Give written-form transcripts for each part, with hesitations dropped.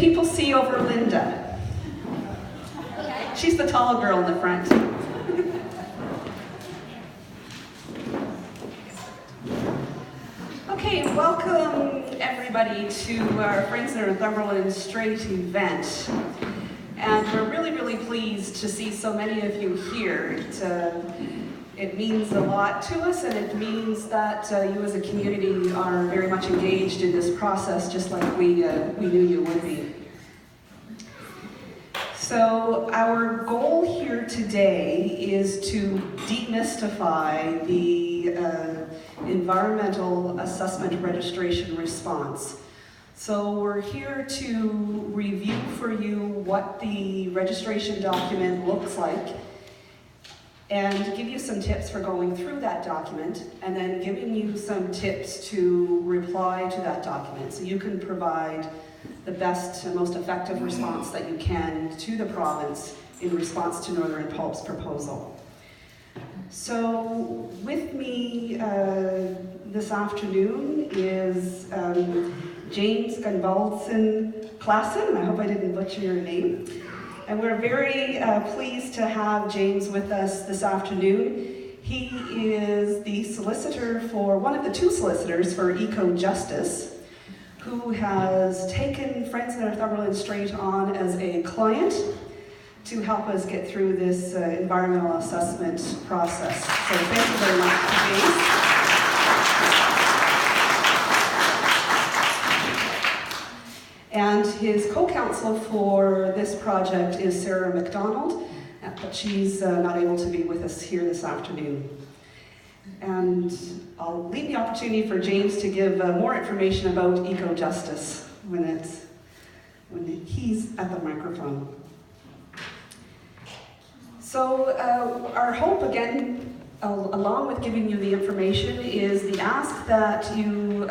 people see over Linda? She's the tall girl in the front. Okay, welcome everybody to our Friends of Northumberland Strait event. And we're really, really pleased to see so many of you here. It means a lot to us, and it means that you as a community are very much engaged in this process, just like we knew you would be. So our goal here today is to demystify the environmental assessment registration response. So we're here to review for you what the registration document looks like and give you some tips for going through that document, and then giving you some tips to reply to that document so you can provide the best and most effective response that you can to the province in response to Northern Pulp's proposal. So with me this afternoon is James Gunvaldsen-Klassen. I hope I didn't butcher your name. And we're very pleased to have James with us this afternoon. He is the solicitor for, one of the two solicitors for Ecojustice, who has taken Friends of Northumberland Strait on as a client to help us get through this environmental assessment process. So thank you very much, James. And his co-counsel for this project is Sarah McDonald, but she's not able to be with us here this afternoon. And I'll leave the opportunity for James to give more information about Ecojustice when he's at the microphone. So our hope, again, along with giving you the information, is the ask that you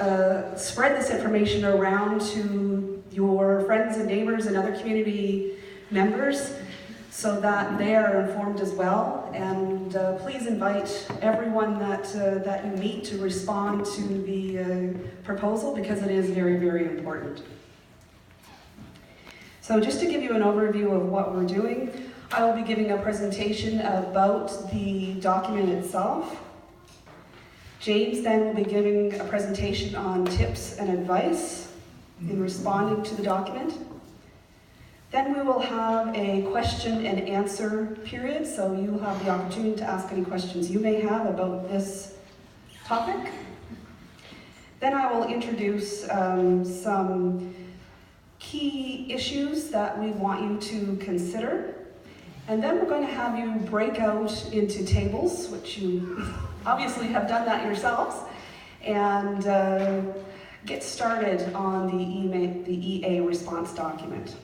spread this information around to your friends and neighbors and other community members so that they are informed as well. And please invite everyone that you meet to respond to the proposal, because it is very, very important. So just to give you an overview of what we're doing, I will be giving a presentation about the document itself. James then will be giving a presentation on tips and advice in responding to the document. Then we will have a question and answer period, so you'll have the opportunity to ask any questions you may have about this topic. Then I will introduce some key issues that we want you to consider. And then we're going to have you break out into tables, which you obviously have done that yourselves, and get started on the EA response document.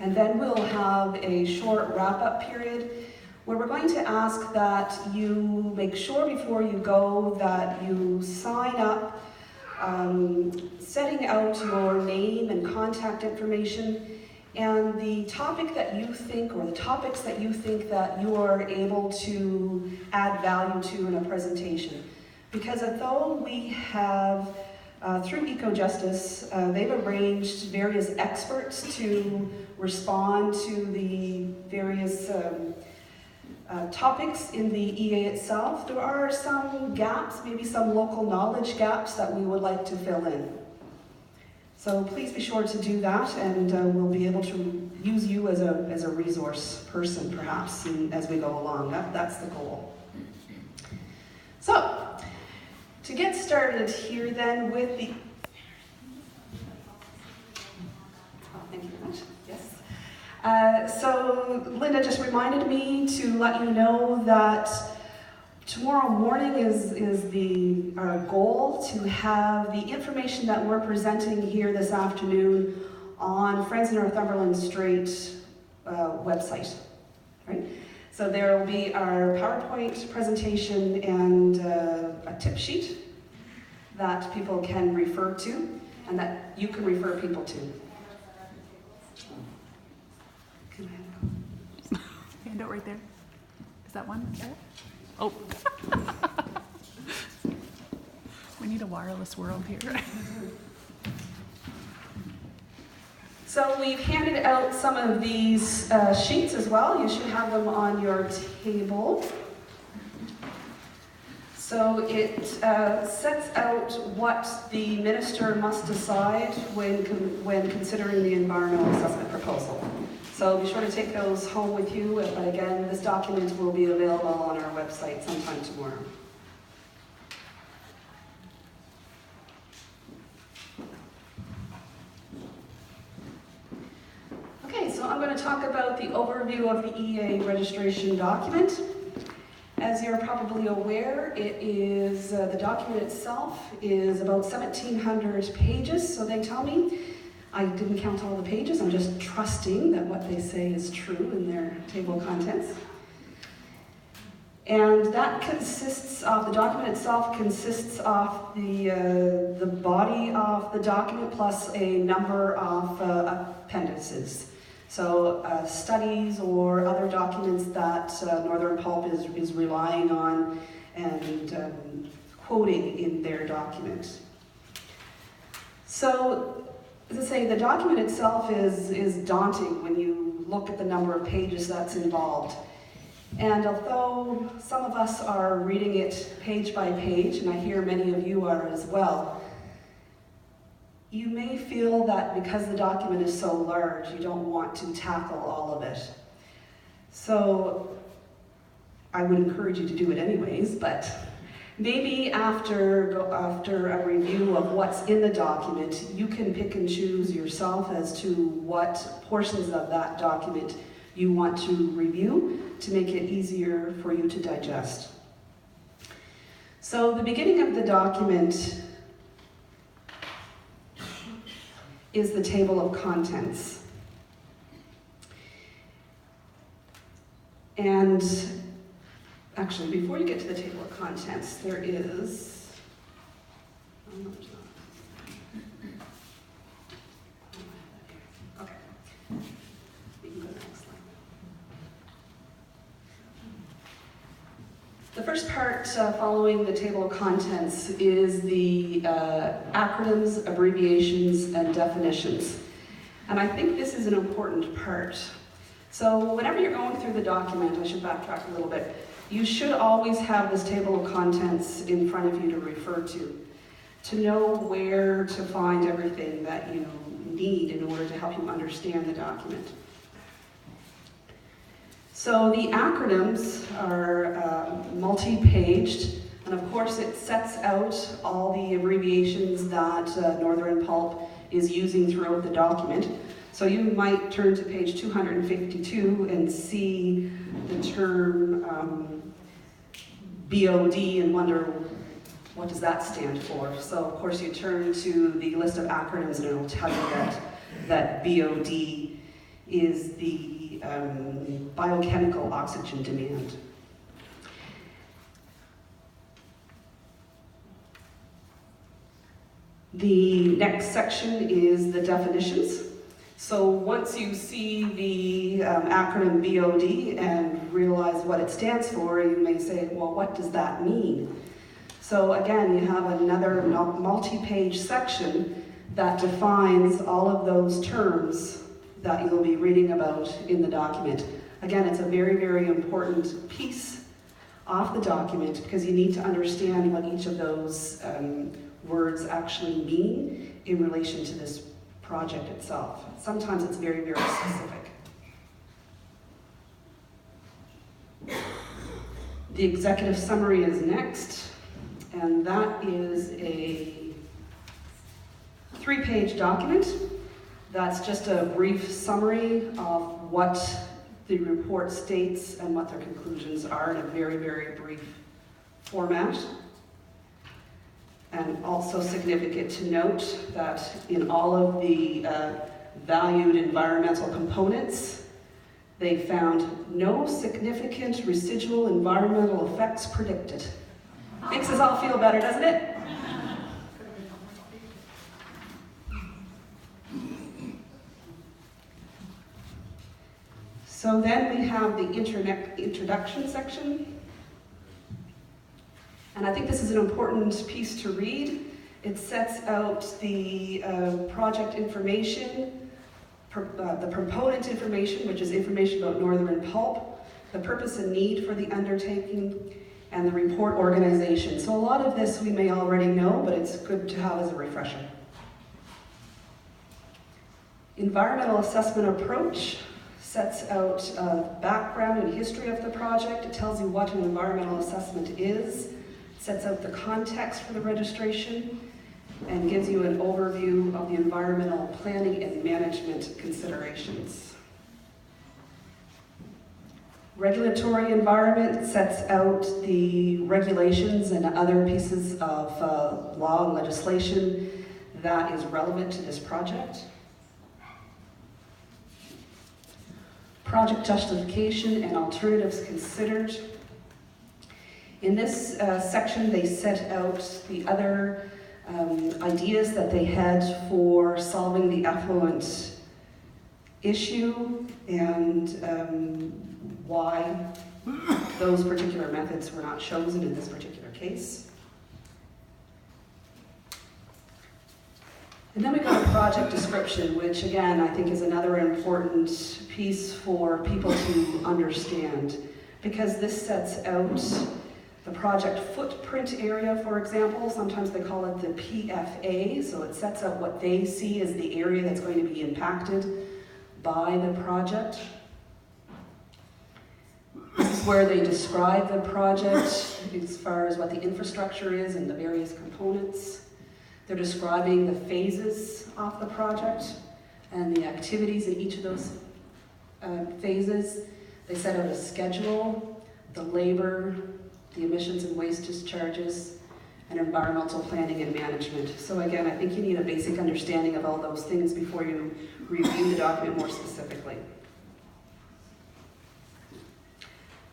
And then we'll have a short wrap-up period where we're going to ask that you make sure before you go that you sign up, setting out your name and contact information and the topic that you think, or the topics that you think that you are able to add value to in a presentation. Because although we have, through Ecojustice, they've arranged various experts to respond to the various topics in the EA itself, there are some gaps, maybe some local knowledge gaps that we would like to fill in. So please be sure to do that, and we'll be able to use you as a resource person, perhaps, as we go along. That's the goal. So, to get started here then with the... Oh, thank you very much. Yes. So Linda just reminded me to let you know that tomorrow morning is our goal to have the information that we're presenting here this afternoon on Friends of Northumberland Strait website, right? So there will be our PowerPoint presentation and a tip sheet that people can refer to and that you can refer people to. Hand out right there. Is that one? Oh. We need a wireless world here. So we've handed out some of these sheets as well. You should have them on your table. So it sets out what the minister must decide when considering the environmental assessment proposal. So be sure to take those home with you. But again, this document will be available on our website sometime tomorrow. Okay, so I'm going to talk about the overview of the EA registration document. As you're probably aware, it is the document itself is about 1,700 pages, so they tell me. I didn't count all the pages, I'm just trusting that what they say is true in their table of contents. And that consists of, the document itself consists of the body of the document plus a number of appendices. So studies or other documents that Northern Pulp is relying on and quoting in their document. So, as I say, the document itself is daunting when you look at the number of pages that's involved. And although some of us are reading it page by page, and I hear many of you are as well, you may feel that because the document is so large, you don't want to tackle all of it. So I would encourage you to do it anyways, but maybe after a review of what's in the document, you can pick and choose yourself as to what portions of that document you want to review to make it easier for you to digest. So the beginning of the document is the table of contents. And actually, before you get to the table of contents, there is, oh, no, there's not. Okay, we can go to the next slide. The first part following the table of contents is the acronyms, abbreviations, and definitions. And I think this is an important part. So whenever you're going through the document, I should backtrack a little bit, you should always have this table of contents in front of you to refer to know where to find everything that you need in order to help you understand the document. So the acronyms are multi-paged, and of course it sets out all the abbreviations that Northern Pulp is using throughout the document. So you might turn to page 252 and see the term BOD and wonder, what does that stand for? So of course you turn to the list of acronyms and it'll tell you that BOD is the biochemical oxygen demand. The next section is the definitions. So once you see the acronym BOD and realize what it stands for, you may say, well, what does that mean? So again, you have another multi-page section that defines all of those terms that you'll be reading about in the document. Again, it's a very, very important piece of the document because you need to understand what each of those words actually mean in relation to this project itself. Sometimes it's very, very specific. The executive summary is next, and that is a 3-page document. That's just a brief summary of what the report states and what their conclusions are in a very, very brief format. And also significant to note that in all of the valued environmental components, they found no significant residual environmental effects predicted. Makes us all feel better, doesn't it? So then we have the introduction section. And I think this is an important piece to read. It sets out the project information, the proponent information, which is information about Northern Pulp, the purpose and need for the undertaking, and the report organization. So a lot of this we may already know, but it's good to have as a refresher. Environmental assessment approach sets out background and history of the project. It tells you what an environmental assessment is, sets out the context for the registration, and gives you an overview of the environmental planning and management considerations. Regulatory environment sets out the regulations and other pieces of law and legislation that is relevant to this project. Project justification and alternatives considered. In this section, they set out the other ideas that they had for solving the effluent issue and why those particular methods were not chosen in this particular case. And then we got a project description, which again, I think is another important piece for people to understand, because this sets out the project footprint area, for example. Sometimes they call it the PFA, so it sets out what they see as the area that's going to be impacted by the project. This is where they describe the project as far as what the infrastructure is and the various components. They're describing the phases of the project and the activities in each of those phases. They set out a schedule, the labor, the emissions and waste discharges, and environmental planning and management. So again, I think you need a basic understanding of all those things before you review the document more specifically.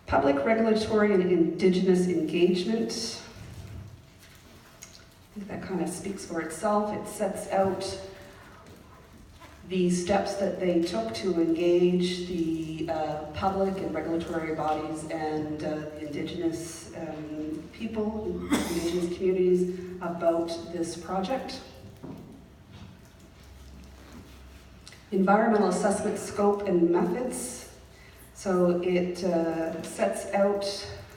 Public, regulatory, and Indigenous engagement. I think that kind of speaks for itself. It sets out the steps that they took to engage the public and regulatory bodies and the Indigenous people, Indigenous communities about this project. Environmental assessment scope and methods. So it sets out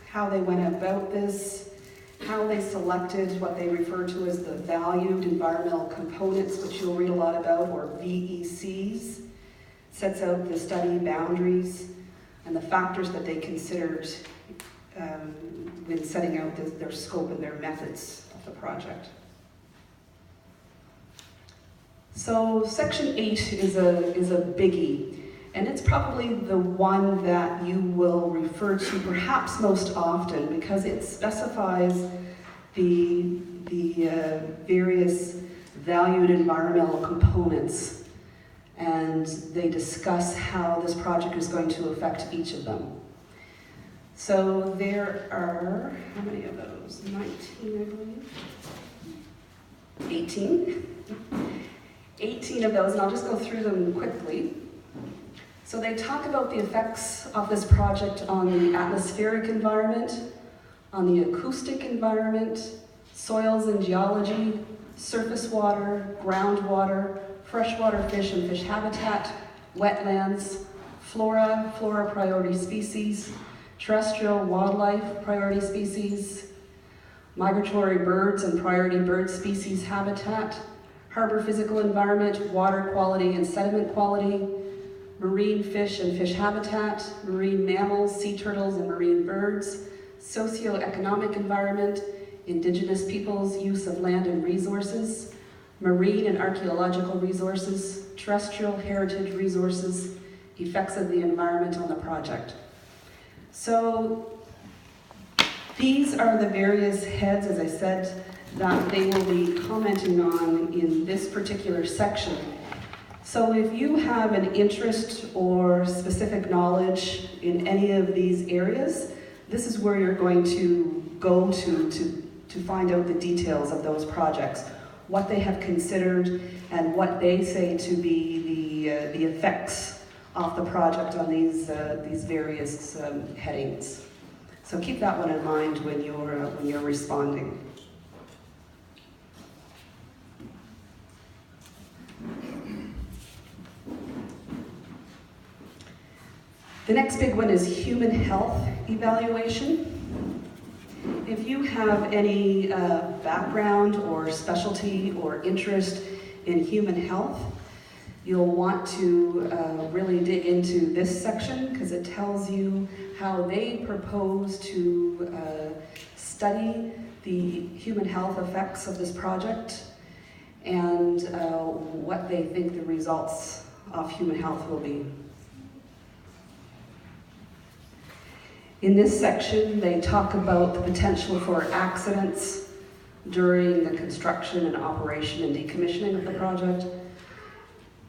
how they went about this, how they selected what they refer to as the valued environmental components, which you'll read a lot about, or VECs, sets out the study boundaries and the factors that they considered when setting out their scope and their methods of the project. So section 8 is a biggie, and it's probably the one that you will refer to perhaps most often because it specifies the various valued environmental components, and they discuss how this project is going to affect each of them. So there are, how many of those? 19, I believe. 18 of those, and I'll just go through them quickly. So they talk about the effects of this project on the atmospheric environment, on the acoustic environment, soils and geology, surface water, groundwater, freshwater fish and fish habitat, wetlands, flora priority species, terrestrial wildlife priority species, migratory birds and priority bird species habitat, harbor physical environment, water quality and sediment quality, marine fish and fish habitat, marine mammals, sea turtles and marine birds, socioeconomic environment, Indigenous peoples' use of land and resources, marine and archaeological resources, terrestrial heritage resources, effects of the environment on the project. So these are the various heads, as I said, that they will be commenting on in this particular section. So if you have an interest or specific knowledge in any of these areas, this is where you're going to go to find out the details of those projects, what they have considered, and what they say to be the effects of the project on these various headings. So keep that one in mind when you're responding. The next big one is human health evaluation. If you have any background or specialty or interest in human health, you'll want to really dig into this section because it tells you how they propose to study the human health effects of this project and what they think the results of human health will be. In this section, they talk about the potential for accidents during the construction and operation and decommissioning of the project.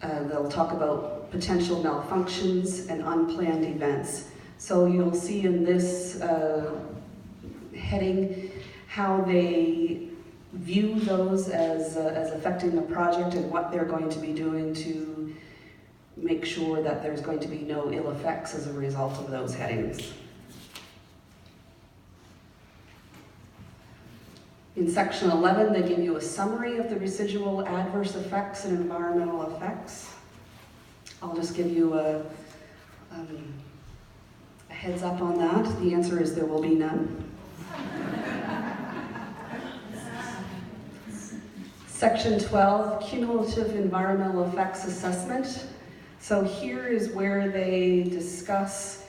They'll talk about potential malfunctions and unplanned events. So you'll see in this heading how they view those as affecting the project and what they're going to be doing to make sure that there's going to be no ill effects as a result of those headings. In section 11, they give you a summary of the residual adverse effects and environmental effects. I'll just give you a heads up on that. The answer is there will be none. Section 12, cumulative environmental effects assessment. So here is where they discuss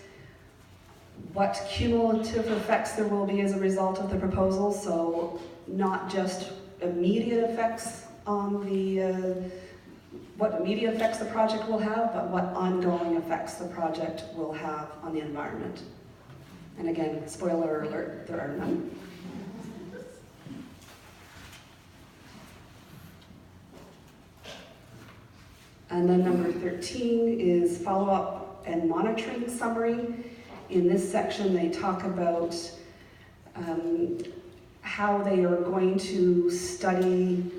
what cumulative effects there will be as a result of the proposal. So not just immediate effects on what immediate effects the project will have, but what ongoing effects the project will have on the environment. And again, spoiler alert, there are none. And then number 13 is follow-up and monitoring summary. In this section, they talk about how they are going to study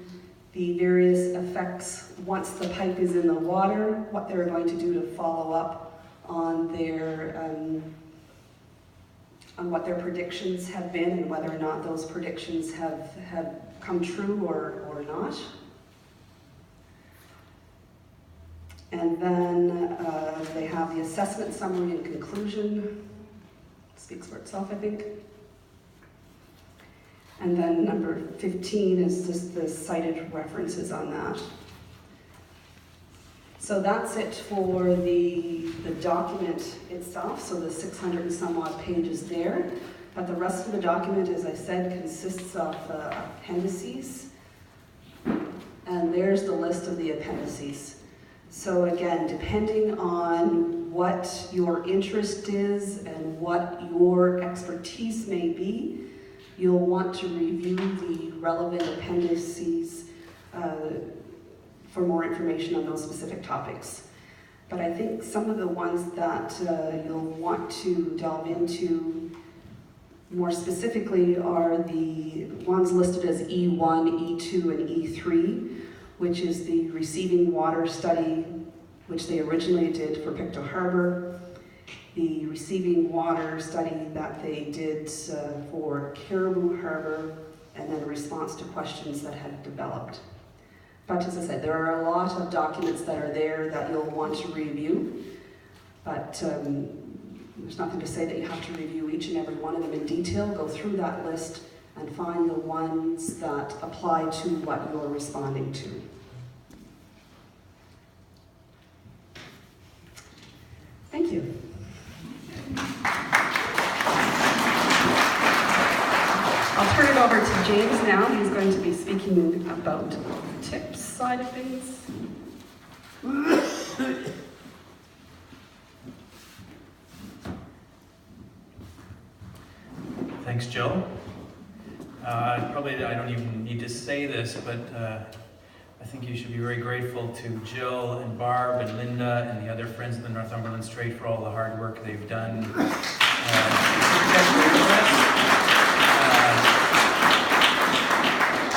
the various effects once the pipe is in the water, what they're going to do to follow up on what their predictions have been and whether or not those predictions have come true or not. And then they have the assessment summary and conclusion. Speaks for itself, I think. And then number 15 is just the cited references on that. So that's it for the document itself, so the 600 and some odd pages there. But the rest of the document, as I said, consists of appendices. And there's the list of the appendices. So again, depending on what your interest is and what your expertise may be, you'll want to review the relevant appendices for more information on those specific topics. But I think some of the ones that you'll want to delve into more specifically are the ones listed as E1, E2, and E3, which is the receiving water study, which they originally did for Pictou Harbour, the receiving water study that they did for Caribou Harbour, and then a response to questions that had developed. But as I said, there are a lot of documents that are there that you'll want to review, but there's nothing to say that you have to review each and every one of them in detail. Go through that list and find the ones that apply to what you're responding to. Thank you. I'll turn it over to James now. He's going to be speaking about the tips side of things. Thanks, Jill. Probably I don't even need to say this, but I think you should be very grateful to Jill and Barb and Linda and the other friends of the Northumberland Strait for all the hard work they've done.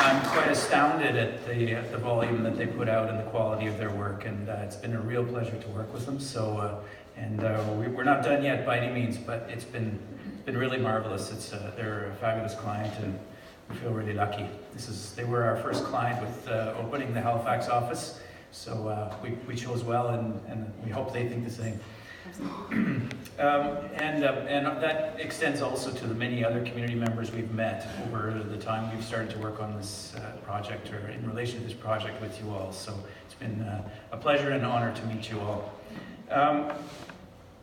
I'm quite astounded at the volume that they put out and the quality of their work, and it's been a real pleasure to work with them. So, we're not done yet by any means, but it's been really marvelous. They're a fabulous client, and we feel really lucky. They were our first client with opening the Halifax office, so we chose well, and we hope they think the same. Absolutely. And that extends also to the many other community members we've met over the time we've started to work on this project, or in relation to this project with you all. So it's been a pleasure and an honor to meet you all.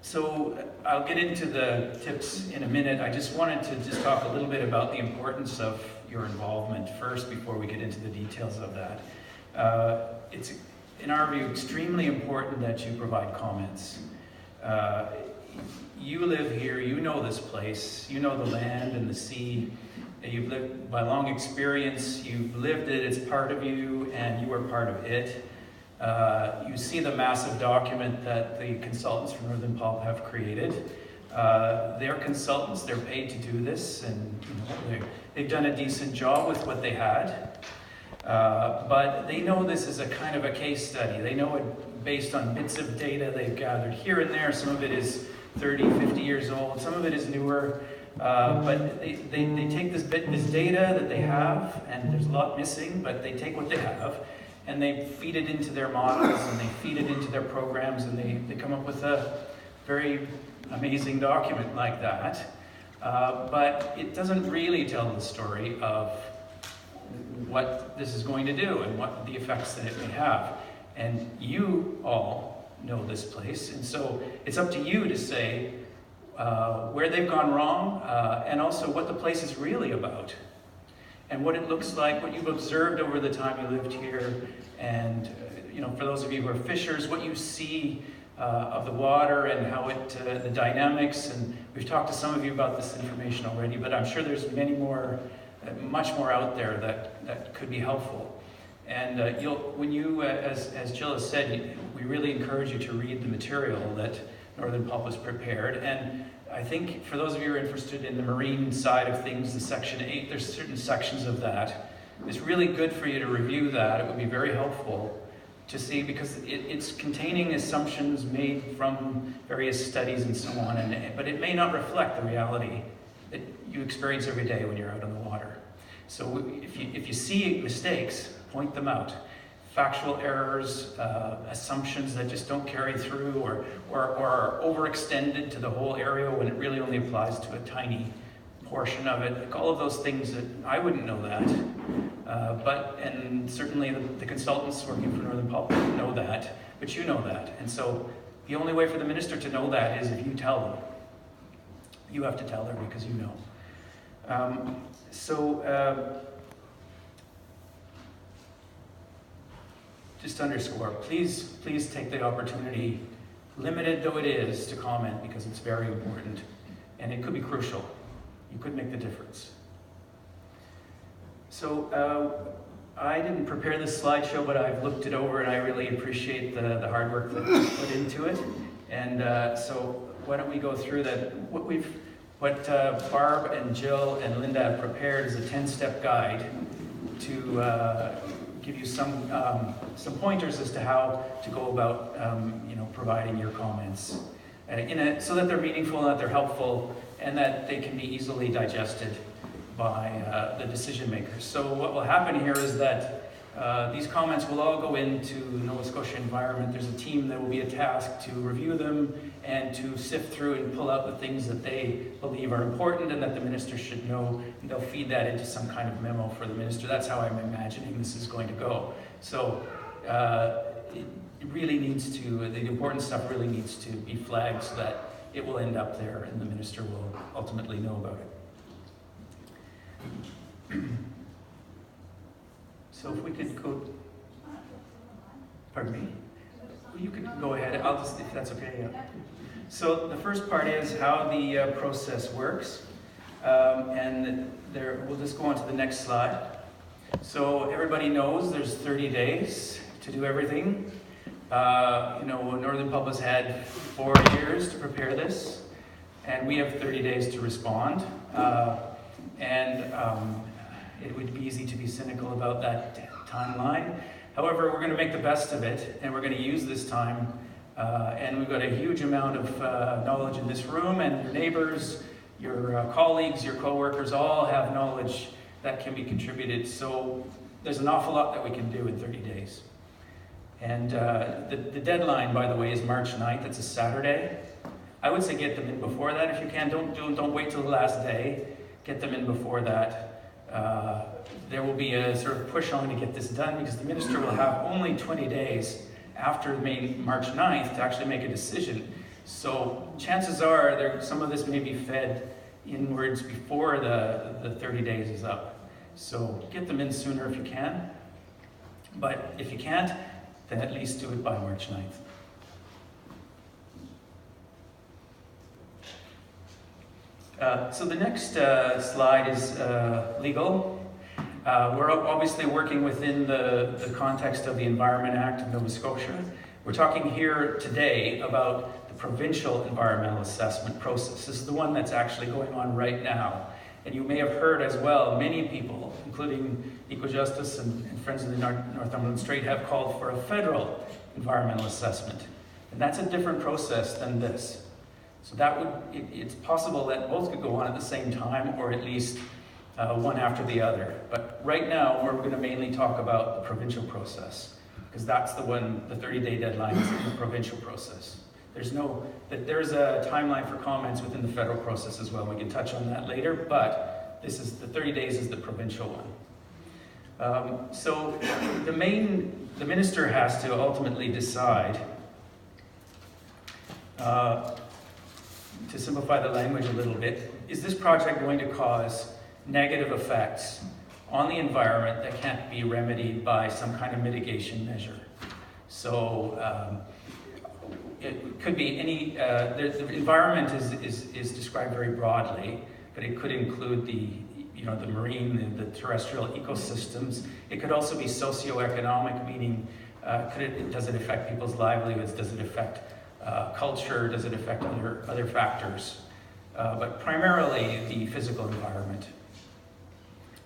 So I'll get into the tips in a minute. I just wanted to just talk a little bit about the importance of your involvement first before we get into the details of that. It's, in our view, extremely important that you provide comments. You live here, you know this place, you know the land and the sea. You've lived by long experience, you've lived it, it's part of you, and you are part of it. You see the massive document that the consultants from Northern Pulp have created. They're consultants, they're paid to do this, and they've done a decent job with what they had. But they know this is a kind of a case study. They know it based on bits of data they've gathered here and there. Some of it is 30, 50 years old, some of it is newer. But they take this data that they have, and there's a lot missing, but they take what they have, and they feed it into their models, and they feed it into their programs, and they come up with a very amazing document like that. But it doesn't really tell the story of what this is going to do and what the effects that it may have. And you all know this place, and so it's up to you to say where they've gone wrong, and also what the place is really about, and what it looks like, what you've observed over the time you lived here, and for those of you who are fishers, what you see of the water and how it, the dynamics, and we've talked to some of you about this information already, but I'm sure there's many more, much more out there that could be helpful. And when you, as Jill has said, we really encourage you to read the material that Northern Pulp has prepared. And I think for those of you who are interested in the marine side of things, the Section 8, there's certain sections of that. It's really good for you to review that. It would be very helpful to see, because it's containing assumptions made from various studies and so on, but it may not reflect the reality that you experience every day when you're out on the water. So if you see mistakes, point them out. Factual errors, assumptions that just don't carry through, or are overextended to the whole area when it really only applies to a tiny portion of it. Like all of those things that I wouldn't know that, and certainly the consultants working for Northern Pulp don't know that, but you know that. And so the only way for the minister to know that is if you tell them. You have to tell her because you know. Just to underscore, please take the opportunity, limited though it is, to comment, because it's very important and it could be crucial. You could make the difference. So I didn't prepare this slideshow, but I've looked it over and I really appreciate the hard work that was put into it. And so why don't we go through that? What Barb and Jill and Linda have prepared is a 10-step guide to give you some pointers as to how to go about providing your comments so that they're meaningful and that they're helpful and that they can be easily digested by the decision makers. So what will happen here is that these comments will all go into Nova Scotia Environment. There's a team that will be tasked to review them and to sift through and pull out the things that they believe are important and that the minister should know, and they'll feed that into some kind of memo for the minister. That's how I'm imagining this is going to go. So it really needs to, the important stuff really needs to be flagged so that it will end up there and the minister will ultimately know about it. So if we could go, pardon me? You can go ahead, I'll just, if that's okay, yeah. So the first part is how the process works. We'll just go on to the next slide. So everybody knows there's 30 days to do everything. Northern Pulp has had 4 years to prepare this, and we have 30 days to respond. It would be easy to be cynical about that timeline. However, we're going to make the best of it, and we're going to use this time. And we've got a huge amount of knowledge in this room, and your neighbors, your colleagues, your co-workers all have knowledge that can be contributed. So there's an awful lot that we can do in 30 days. And the deadline, by the way, is March 9th. It's a Saturday. I would say get them in before that if you can. Don't wait till the last day. Get them in before that. There will be a sort of push on to get this done because the minister will have only 20 days after March 9th to actually make a decision. So chances are some of this may be fed inwards before the 30 days is up. So get them in sooner if you can. But if you can't, then at least do it by March 9th. So the next slide is legal. We're obviously working within the context of the Environment Act of Nova Scotia. We're talking here today about the provincial environmental assessment process. This is the one that's actually going on right now. And you may have heard as well, many people, including Ecojustice and Friends of the Northumberland Strait, have called for a federal environmental assessment. And that's a different process than this. So it's possible that both could go on at the same time, or at least one after the other. But right now, we're going to mainly talk about the provincial process, because that's the one, the 30-day deadline is in the provincial process. There's a timeline for comments within the federal process as well. We can touch on that later, but the 30 days is the provincial one. So the minister has to ultimately decide, to simplify the language a little bit, is this project going to cause negative effects on the environment that can't be remedied by some kind of mitigation measure? So it could be any, the environment is described very broadly, but it could include the marine, the terrestrial ecosystems. It could also be socioeconomic, meaning does it affect people's livelihoods? Does it affect culture? Does it affect other factors? But primarily the physical environment.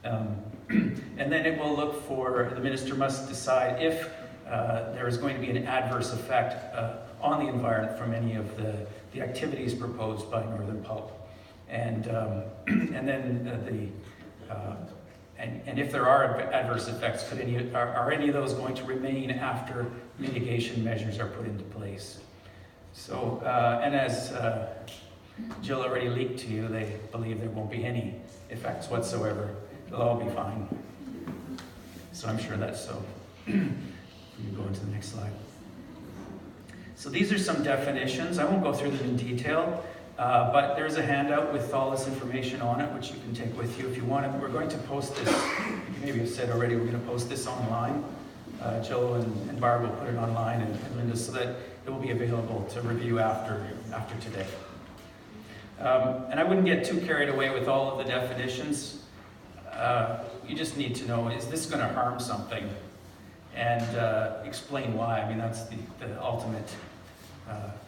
And then it will look for, the minister must decide if there is going to be an adverse effect on the environment from any of the activities proposed by Northern Pulp. And then and if there are adverse effects, are any of those going to remain after mitigation measures are put into place? So, and as Jill already leaked to you, they believe there won't be any effects whatsoever. It'll all be fine. So I'm sure that's so. You can go into the next slide. So these are some definitions. I won't go through them in detail, but there's a handout with all this information on it, which you can take with you if you want it. We're going to post this, maybe I've said already, we're going to post this online. Jill and Barb will put it online, and Linda, so that it will be available to review after today. And I wouldn't get too carried away with all of the definitions. You just need to know, is this going to harm something? And explain why. I mean, that's the ultimate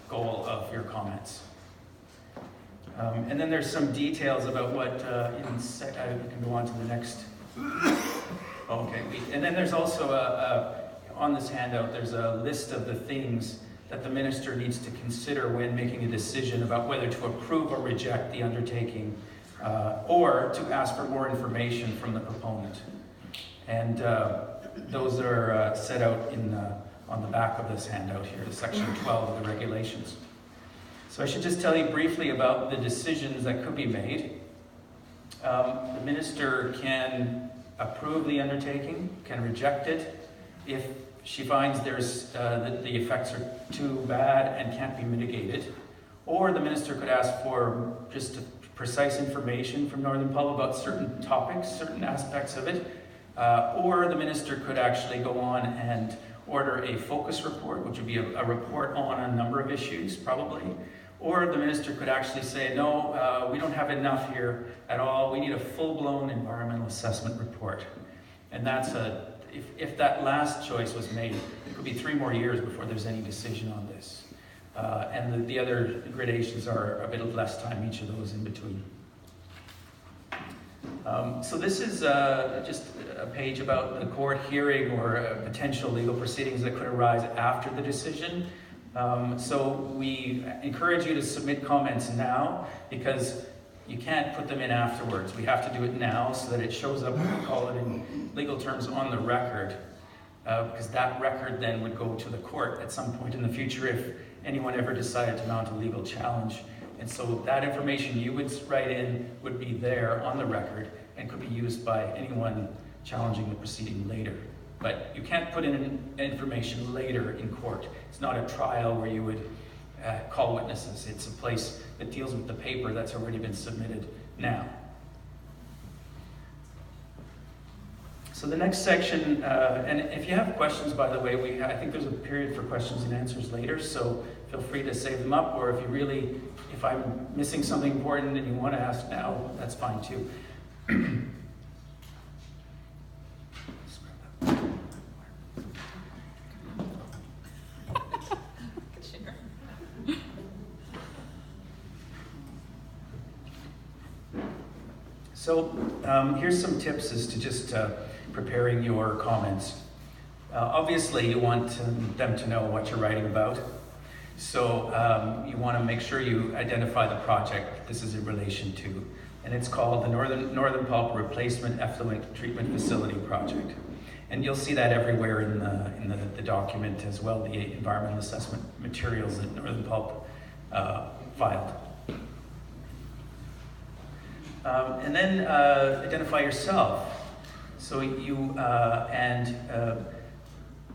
goal of your comments. And then there's some details about what, we can go on to the next. Okay, and then there's also on this handout, there's a list of the things that the minister needs to consider when making a decision about whether to approve or reject the undertaking, or to ask for more information from the proponent. And those are set out on the back of this handout here, section 12 of the regulations. So I should just tell you briefly about the decisions that could be made. The minister can approve the undertaking, can reject it if she finds that the effects are too bad and can't be mitigated. Or the minister could ask for just precise information from Northern Pulp about certain topics, certain aspects of it. Or the minister could actually go on and order a focus report, which would be a report on a number of issues, probably. Or the minister could actually say, no, we don't have enough here at all. We need a full-blown environmental assessment report. And that's if that last choice was made, it could be 3 more years before there's any decision on this. And the other gradations are a bit of less time, each of those in between. So this is just a page about the court hearing or potential legal proceedings that could arise after the decision. So we encourage you to submit comments now, because you can't put them in afterwards. We have to do it now so that it shows up, we call it in legal terms, on the record, because that record then would go to the court at some point in the future if anyone ever decided to mount a legal challenge. And so that information you would write in would be there on the record and could be used by anyone challenging the proceeding later. But you can't put in information later in court. It's not a trial where you would call witnesses. It's a place that deals with the paper that's already been submitted now. So the next section, and if you have questions, by the way, I think there's a period for questions and answers later, so feel free to save them up, or if I'm missing something important and you want to ask now, that's fine too. So here's some tips as to just preparing your comments. Obviously, you want them to know what you're writing about. So you want to make sure you identify the project this is in relation to. And it's called the Northern Pulp Replacement Effluent Treatment Facility Project. And you'll see that everywhere in the document as well, the environmental assessment materials that Northern Pulp filed. And then identify yourself. So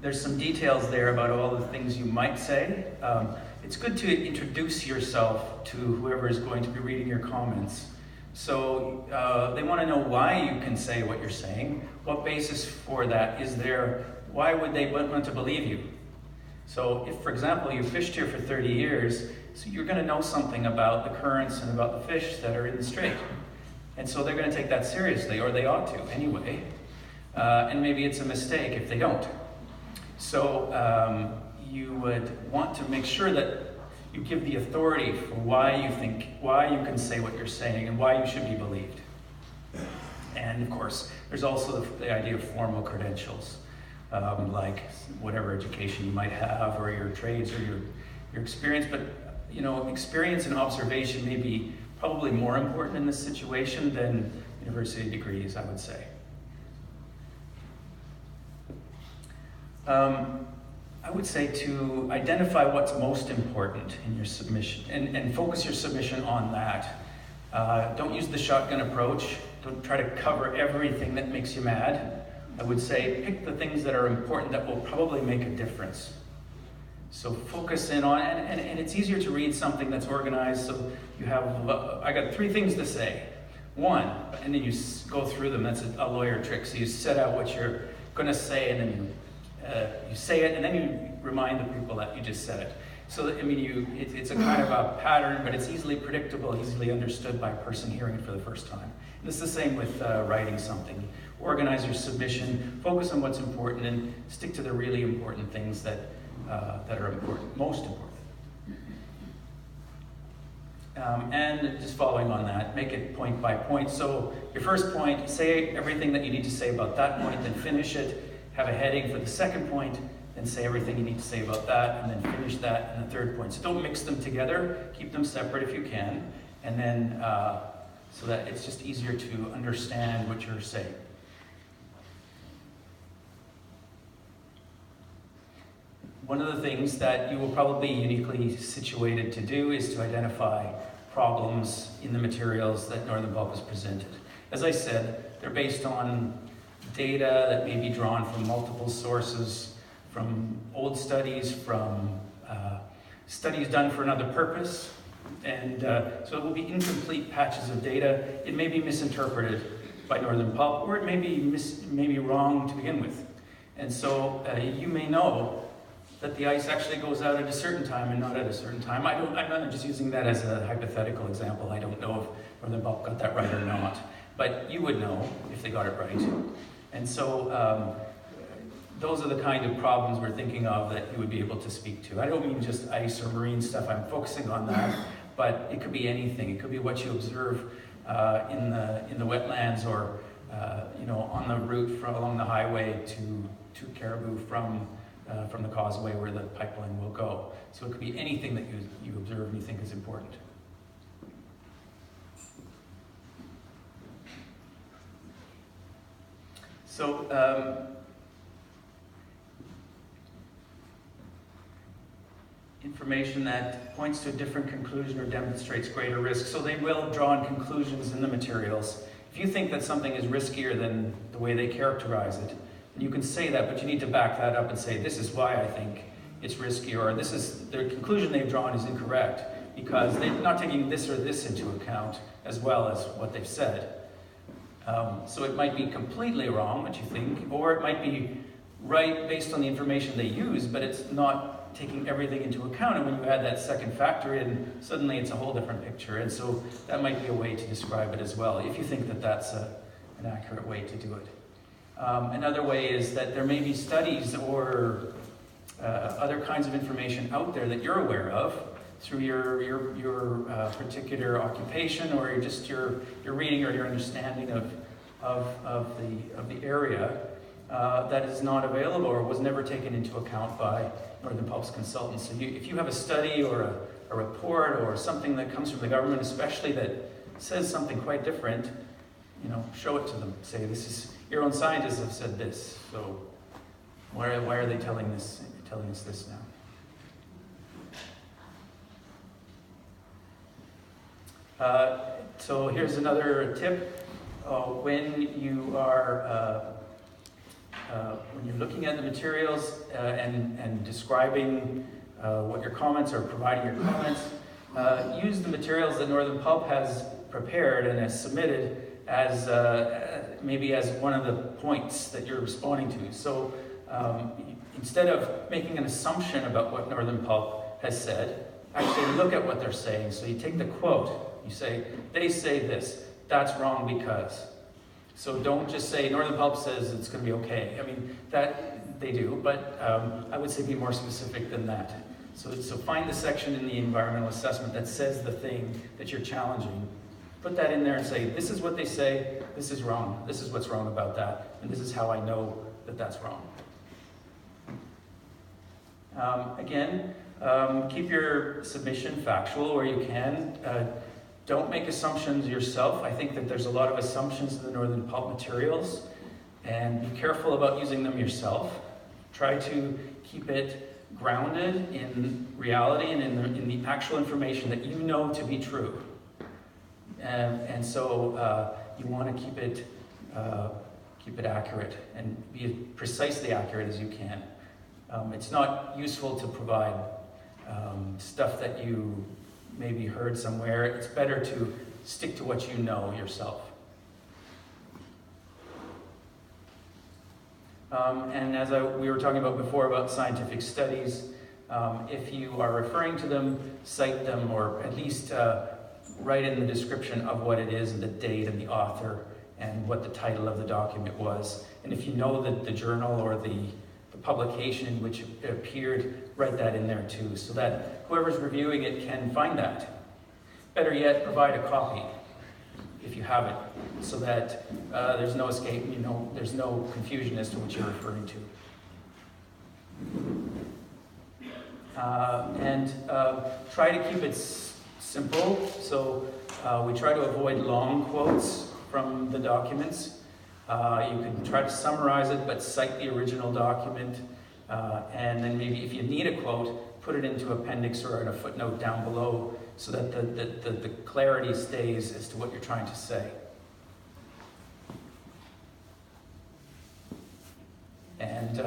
there's some details there about all the things you might say. It's good to introduce yourself to whoever is going to be reading your comments. So they want to know why you can say what you're saying. What basis for that is there? Why would they want to believe you? So if, for example, you fished here for 30 years, so you're going to know something about the currents and about the fish that are in the strait. And so they're going to take that seriously, or they ought to anyway. And maybe it's a mistake if they don't. So you would want to make sure that you give the authority for why you can say what you're saying and why you should be believed. And of course, there's also the idea of formal credentials, like whatever education you might have, or your trades, or your experience. But experience and observation may be probably more important in this situation than university degrees, I would say. I would say to identify what's most important in your submission and focus your submission on that. Don't use the shotgun approach. Don't try to cover everything that makes you mad. I would say pick the things that are important that will probably make a difference. So focus in on, and it's easier to read something that's organized. So you have, I got 3 things to say. 1, and then you go through them. That's a lawyer trick. So you set out what you're going to say, and then you say it, and then you remind the people that you just said it. So it's a kind of a pattern, but it's easily predictable, easily understood by a person hearing it for the first time. And it's the same with writing something. Organize your submission, focus on what's important, and stick to the really important things that are important, most important. And just following on that, make it point by point. So your first point, say everything that you need to say about that point, then finish it. Have a heading for the second point, then say everything you need to say about that, and then finish that in the third point. So don't mix them together, keep them separate if you can, and then so that it's just easier to understand what you're saying. One of the things that you will probably be uniquely situated to do is to identify problems in the materials that Northern Pulp has presented. As I said, they're based on data that may be drawn from multiple sources, from old studies, from studies done for another purpose, and so it will be incomplete patches of data. It may be misinterpreted by Northern Pulp, or it may be wrong to begin with. And so you may know that the ice actually goes out at a certain time and not at a certain time. I'm not just using that as a hypothetical example. I don't know if Northern Pulp got that right or not, but you would know if they got it right. And so those are the kind of problems we're thinking of that you would be able to speak to. I don't mean just ice or marine stuff, I'm focusing on that, but it could be anything. It could be what you observe in the wetlands, or on the route along the highway to Caribou from the causeway where the pipeline will go. So it could be anything that you observe and you think is important. So information that points to a different conclusion or demonstrates greater risk. So they will draw on conclusions in the materials. If you think that something is riskier than the way they characterize it, you can say that, but you need to back that up and say, this is why I think it's riskier, or this is, the conclusion they've drawn is incorrect, because they're not taking this or this into account as well as what they've said. So it might be completely wrong, what you think, or it might be right based on the information they use, but it's not taking everything into account. And when you add that second factor in, suddenly it's a whole different picture. And so that might be a way to describe it as well, if you think that that's an accurate way to do it. Another way is that there may be studies or other kinds of information out there that you're aware of through your particular occupation, or just your reading or your understanding of the area that is not available or was never taken into account by Northern Pulp's consultants. So if you have a study or a report or something that comes from the government, especially that says something quite different, show it to them. Say, this is, your own scientists have said this, so why are they telling us this now? So here's another tip. When you're looking at the materials and describing what your comments or providing your comments, use the materials that Northern Pulp has prepared and has submitted as maybe as one of the points that you're responding to. So instead of making an assumption about what Northern Pulp has said, actually look at what they're saying. So you take the quote, you say, they say this, that's wrong because. So don't just say, Northern Pulp says it's going to be okay. I mean, that they do, but I would say be more specific than that. So find the section in the environmental assessment that says the thing that you're challenging. Put that in there and say, this is what they say, this is wrong, this is what's wrong about that, and this is how I know that that's wrong. Again, keep your submission factual where you can. Don't make assumptions yourself. I think that there's a lot of assumptions in the Northern Pulp materials, and be careful about using them yourself. Try to keep it grounded in reality and in the actual information that you know to be true. And so you want to keep it accurate and be as precisely accurate as you can. It's not useful to provide stuff that you maybe heard somewhere. It's better to stick to what you know yourself. And as we were talking about before about scientific studies, if you are referring to them, cite them, or at least write in the description of what it is and the date and the author and what the title of the document was. And if you know the journal or the publication in which it appeared, write that in there too, so that whoever's reviewing it can find that. Better yet, provide a copy if you have it, so that there's no escape, there's no confusion as to what you're referring to. And try to keep it simple. So we try to avoid long quotes from the documents. You can try to summarize it, but cite the original document. And then maybe if you need a quote, put it into appendix or in a footnote down below, so that the clarity stays as to what you're trying to say. And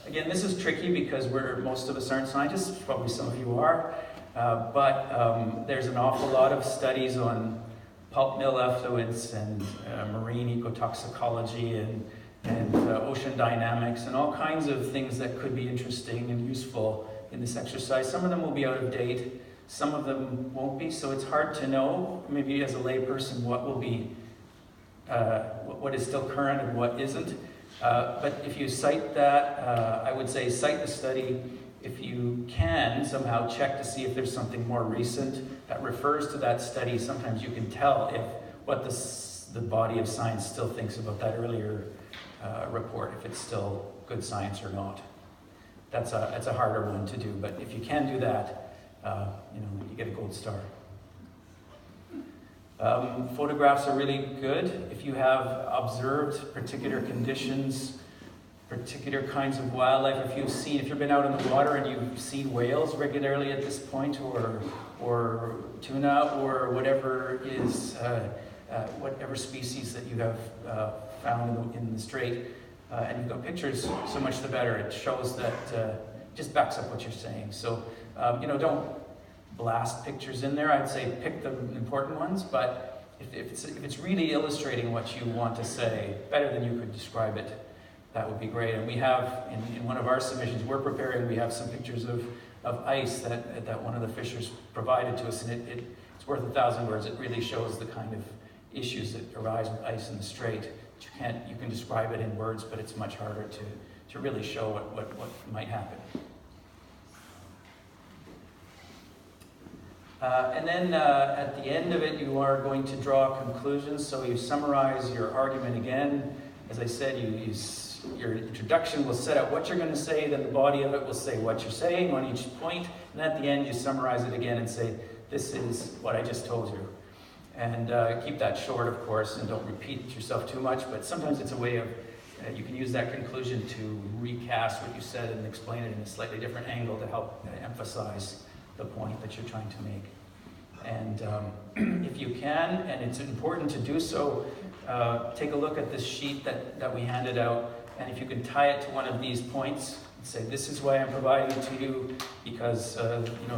again, this is tricky because most of us aren't scientists, probably some of you are, but there's an awful lot of studies on pulp mill effluents and marine ecotoxicology and ocean dynamics and all kinds of things that could be interesting and useful in this exercise. Some of them will be out of date, some of them won't be, so it's hard to know, maybe as a layperson, what will be, what is still current and what isn't. But if you cite that, I would say cite the study. If you can somehow check to see if there's something more recent that refers to that study. Sometimes you can tell if what the body of science still thinks about that earlier report, if it's still good science or not. That's a harder one to do, but if you can do that, you get a gold star. Photographs are really good. If you have observed particular conditions particular kinds of wildlife. If you've been out in the water and you've seen whales regularly at this point, or tuna, or whatever whatever species that you have found in the strait, and you've got pictures, so much the better. It shows that, just backs up what you're saying. So, don't blast pictures in there. I'd say pick the important ones, but if it's really illustrating what you want to say, better than you could describe it, that would be great. And we have, in one of our submissions we're preparing, we have some pictures of ice that one of the fishers provided to us, and it's worth 1,000 words. It really shows the kind of issues that arise with ice in the strait. You can describe it in words, but it's much harder to really show what might happen. And then at the end of it, you are going to draw conclusions. So you summarize your argument again. As I said, your introduction will set out what you're going to say, then the body of it will say what you're saying on each point, and at the end you summarize it again and say, this is what I just told you. And keep that short, of course, and don't repeat yourself too much, but sometimes it's a way of, you can use that conclusion to recast what you said and explain it in a slightly different angle to help emphasize the point that you're trying to make. And if you can, and it's important to do so, take a look at this sheet that we handed out, and if you can tie it to one of these points and say, this is why I'm providing it to you, because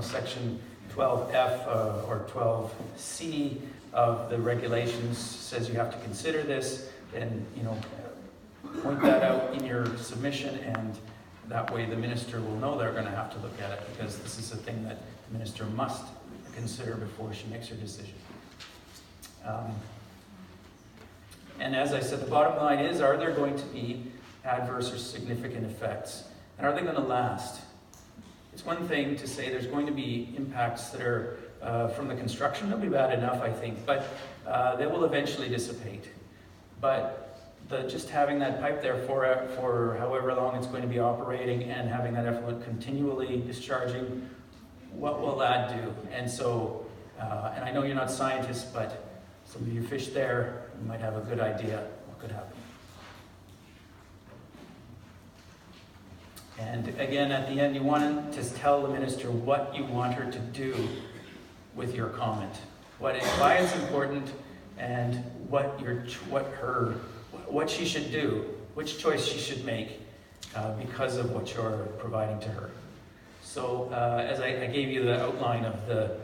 section 12F or 12C of the regulations says you have to consider this, then point that out in your submission, and that way the minister will know they're going to have to look at it, because this is a thing that the minister must consider before she makes her decision. And as I said, the bottom line is, are there going to be adverse or significant effects? And are they going to last? It's one thing to say there's going to be impacts that are from the construction. They'll be bad enough, I think, but they will eventually dissipate. But just having that pipe there for however long it's going to be operating and having that effluent continually discharging, what will that do? And so, and I know you're not scientists, but some of you fish there, you might have a good idea what could happen. And again, at the end, you want to tell the minister what you want her to do with your comment, why it's important, and what she should do, which choice she should make because of what you're providing to her. So as I gave you the outline of the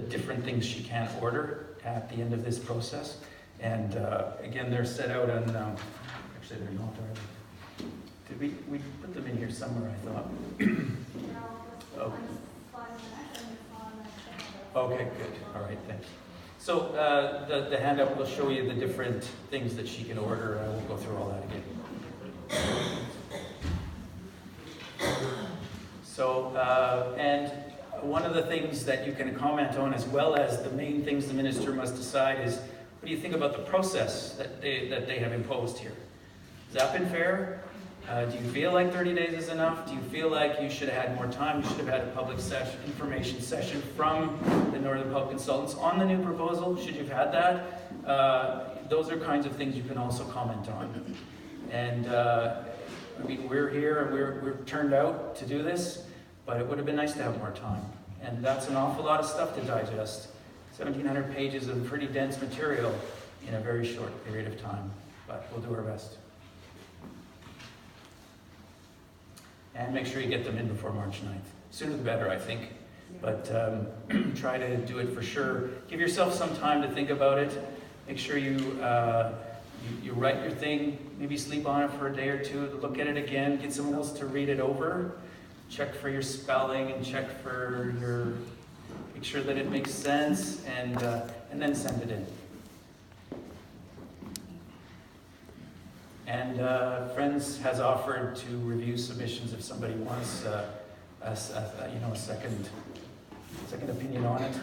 different things she can order at the end of this process, and again, they're set out on, actually they're not already. Did we put them in here somewhere, I thought? Oh. Okay, good. All right, thanks. So the handout will show you the different things that she can order. I won't go through all that again. So, and one of the things that you can comment on, as well as the main things the minister must decide, is what do you think about the process that they have imposed here? Has that been fair? Do you feel like 30 days is enough? Do you feel like you should have had more time? You should have had a public information session from the Northern Pulp consultants on the new proposal. Should you have had that? Those are kinds of things you can also comment on. And I mean, we're here and we're turned out to do this, but it would have been nice to have more time. And that's an awful lot of stuff to digest. 1,700 pages of pretty dense material in a very short period of time, but we'll do our best. And make sure you get them in before March 9th. Sooner the better, I think. But try to do it for sure. Give yourself some time to think about it. Make sure you write your thing, maybe sleep on it for a day or two, look at it again, get someone else to read it over, check for your spelling and make sure that it makes sense, and then send it in. And Friends has offered to review submissions if somebody wants a second opinion on it.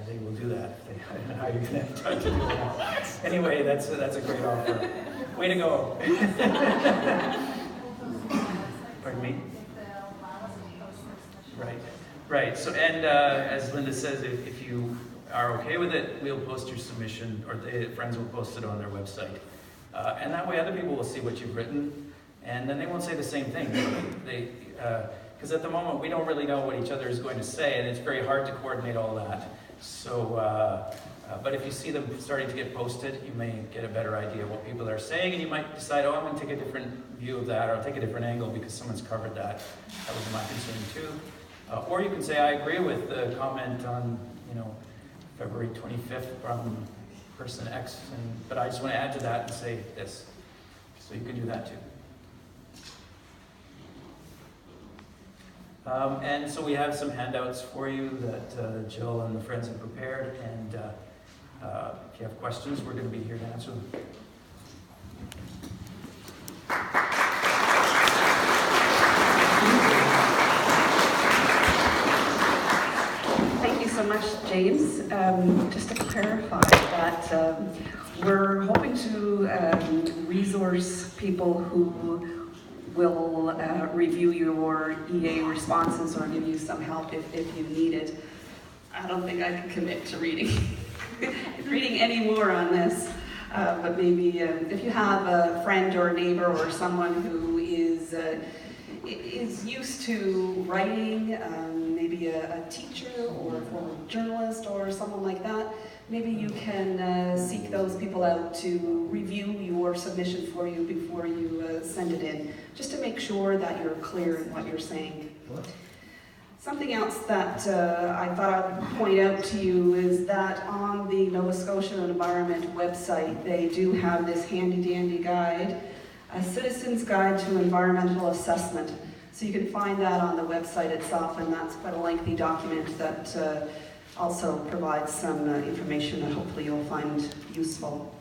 They will do that. I don't know how you're going to have time to do that. Anyway, that's a great offer. Way to go. Pardon me? Right. So, and as Linda says, if you are okay with it, we'll post your submission, or the Friends will post it on their website. And that way other people will see what you've written, and then they won't say the same thing. Because at the moment we don't really know what each other is going to say, and it's very hard to coordinate all that. So, but if you see them starting to get posted, you may get a better idea of what people are saying, and you might decide, oh, I'm going to take a different view of that, or I'll take a different angle because someone's covered that. That was my concern too. Or you can say, I agree with the comment on, February 25th from person X, but I just want to add to that and say this. So you can do that too. And so we have some handouts for you that Jill and the friends have prepared, and if you have questions, we're going to be here to answer them. Thank you so much, James. Just to clarify that we're hoping to resource people who will review your EA responses or give you some help if you need it. I don't think I can commit to reading any more on this, but maybe if you have a friend or a neighbor or someone who is used to writing, maybe a teacher or a former journalist or someone like that, maybe you can seek those people out to review your submission for you before you send it in, just to make sure that you're clear in what you're saying. Something else that I thought I'd point out to you is that on the Nova Scotia Environment website, they do have this handy-dandy guide, a Citizen's Guide to Environmental Assessment. So you can find that on the website itself, and that's quite a lengthy document that also provides some information that hopefully you'll find useful.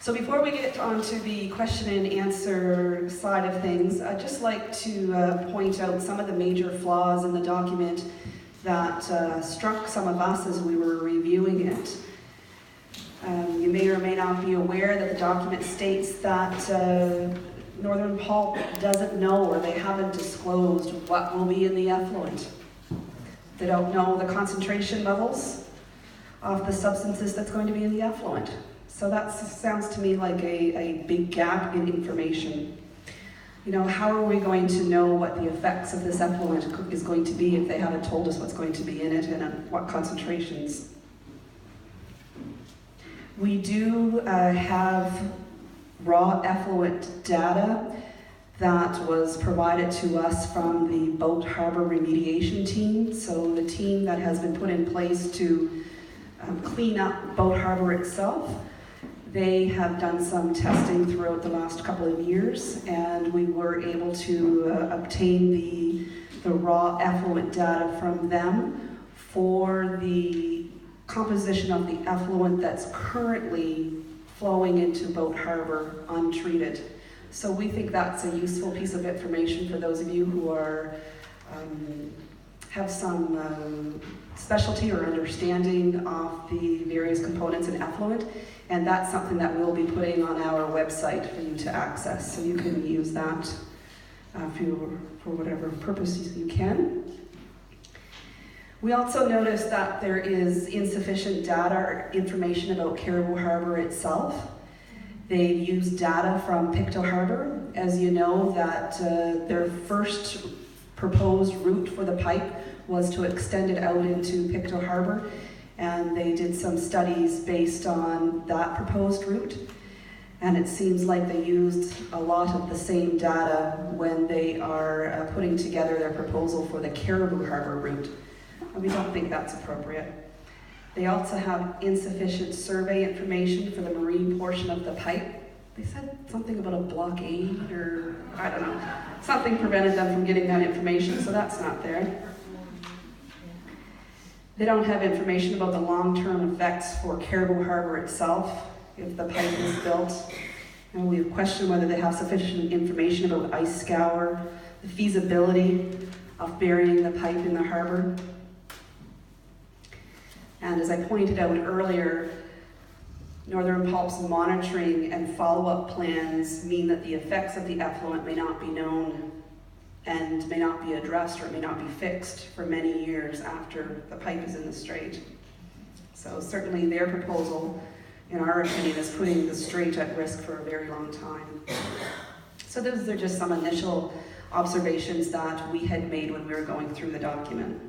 So before we get onto the question and answer side of things, I'd just like to point out some of the major flaws in the document that struck some of us as we were reviewing it. You may or may not be aware that the document states that Northern Pulp doesn't know, or they haven't disclosed what will be in the effluent. They don't know the concentration levels of the substances that's going to be in the effluent. So that sounds to me like a big gap in information. How are we going to know what the effects of this effluent is going to be if they haven't told us what's going to be in it and at what concentrations? We do have raw effluent data that was provided to us from the Boat Harbor remediation team. So the team that has been put in place to clean up Boat Harbor itself. They have done some testing throughout the last couple of years, and we were able to obtain the raw effluent data from them for the composition of the effluent that's currently flowing into Boat Harbor untreated. So we think that's a useful piece of information for those of you who are have some specialty or understanding of the various components in effluent, and that's something that we'll be putting on our website for you to access, so you can use that for whatever purposes you can. We also noticed that there is insufficient data or information about Caribou Harbor itself. They've used data from Pictou Harbor. As you know, that their first proposed route for the pipe was to extend it out into Pictou Harbor, and they did some studies based on that proposed route. And it seems like they used a lot of the same data when they are putting together their proposal for the Caribou Harbor route. And we don't think that's appropriate. They also have insufficient survey information for the marine portion of the pipe. They said something about a blockade, or I don't know. Something prevented them from getting that information, so that's not there. They don't have information about the long-term effects for Caribou Harbor itself if the pipe is built. And we have questioned whether they have sufficient information about ice scour, the feasibility of burying the pipe in the harbor. And as I pointed out earlier, Northern Pulp's monitoring and follow-up plans mean that the effects of the effluent may not be known and may not be addressed, or it may not be fixed for many years after the pipe is in the strait. So certainly their proposal, in our opinion, is putting the strait at risk for a very long time. So those are just some initial observations that we had made when we were going through the document.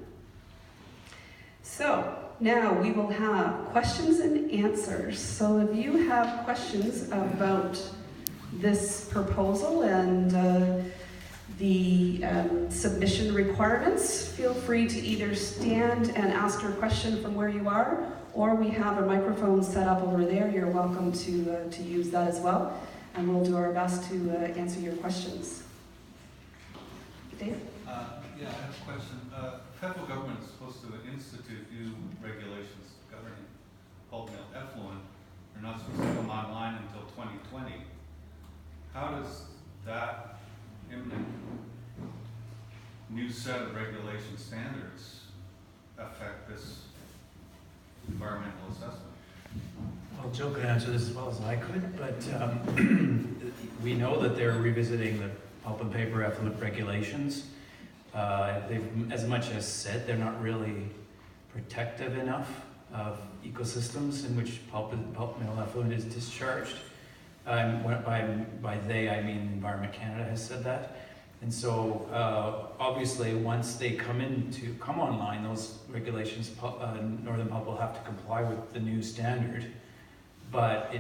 So now we will have questions and answers. So if you have questions about this proposal and the submission requirements, feel free to either stand and ask your question from where you are, or we have a microphone set up over there. You're welcome to use that as well, and we'll do our best to answer your questions. Dave? Yeah, I have a question. Federal government is supposed to institute new regulations governing pulp mill effluent. They're not supposed to come online until 2020. How does that imminent new set of regulation standards affect this environmental assessment? Well, Joe could answer this as well as I could, but we know that they're revisiting the pulp and paper effluent regulations. They've as much as said they're not really protective enough of ecosystems in which pulp mill effluent is discharged. By they, I mean Environment Canada has said that. And so obviously once they come online, those regulations, Northern Pulp will have to comply with the new standard. But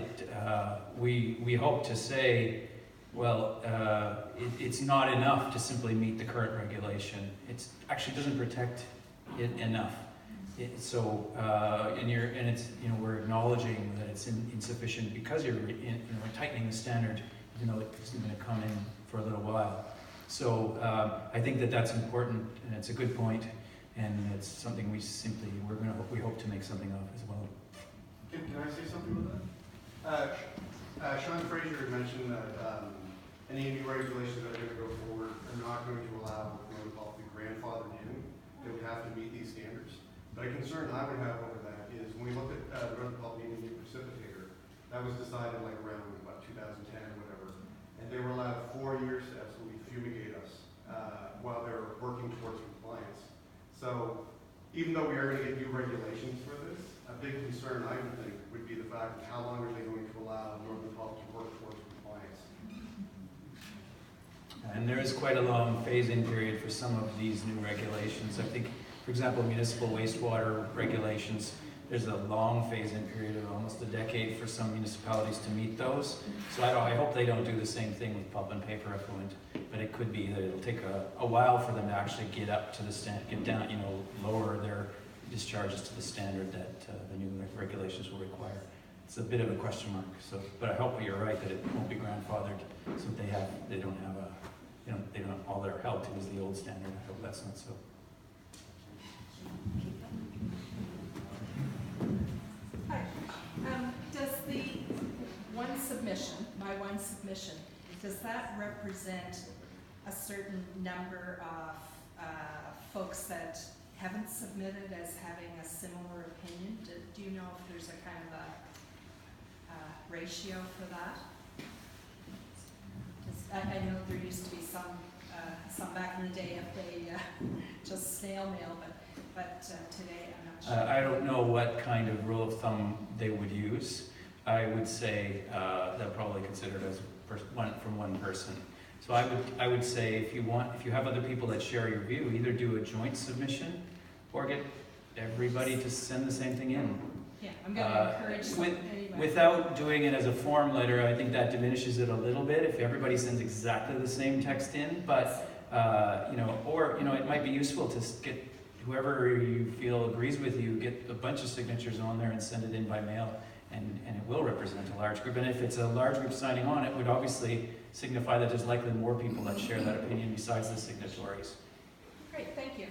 we hope to say, well, it's not enough to simply meet the current regulation. It actually doesn't protect it enough. We're acknowledging that it's insufficient because we're tightening the standard, even though it's going to come in for a little while. So I think that's important, and it's a good point, and it's something we hope to make something of as well. Can I say something with that? Sean Fraser had mentioned that any new regulations that are going to go forward are not going to allow Northern Pulp to be grandfathered in. They would have to meet these standards. But a concern I would have over that is when we look at Northern Pulp needing a new precipitator, that was decided like around 2010 or whatever, and they were allowed 4 years to absolutely fumigate us while they were working towards compliance. So even though we are going to get new regulations for this, a big concern I would think would be the fact of how long are they going to allow Northern Pulp to work towards compliance. And there is quite a long phase-in period for some of these new regulations. I think, for example, municipal wastewater regulations, there's a long phase-in period of almost a decade for some municipalities to meet those. So I hope they don't do the same thing with pulp and paper effluent, but it could be that it'll take a while for them to actually get up to the lower their discharges to the standard that the new regulations will require. It's a bit of a question mark. So, but I hope you're right that it won't be grandfathered, so they don't all they're held to is the old standard. I hope that's not so. Hi. Does the my one submission, does that represent a certain number of folks that haven't submitted as having a similar opinion? Do you know if there's a kind of a ratio for that? I know there used to be some back in the day if they just snail mail, but today I'm not sure. I don't know what kind of rule of thumb they would use. I would say they'll probably consider it as from one person. So I would say if you have other people that share your view, either do a joint submission or get everybody to send the same thing in. Yeah, I'm going to encourage some anyway. Without doing it as a form letter, I think that diminishes it a little bit if everybody sends exactly the same text in. But it might be useful to get whoever you feel agrees with you, get a bunch of signatures on there and send it in by mail, and it will represent a large group. And if it's a large group signing on, it would obviously signify that there's likely more people that share that opinion besides the signatories. Great, thank you.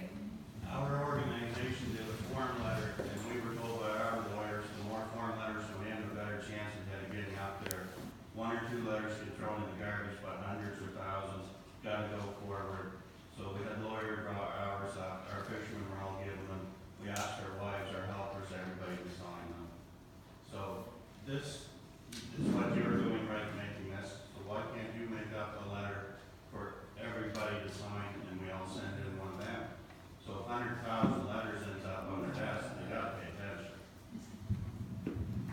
Our organization did a form letter, and we were told by our lawyers, the more form letters, we have a better chance of getting out there. 1 or 2 letters get thrown in the garbage, but hundreds or thousands got to go forward. So we had lawyer hours, our fishermen were all given them. We asked our wives, our helpers, everybody to sign them. So this is what you're doing, right, making this. So why can't you make up a letter for everybody to sign, and we all send in one of them? So if 100,000 letters ends up on their desk, they got to pay attention.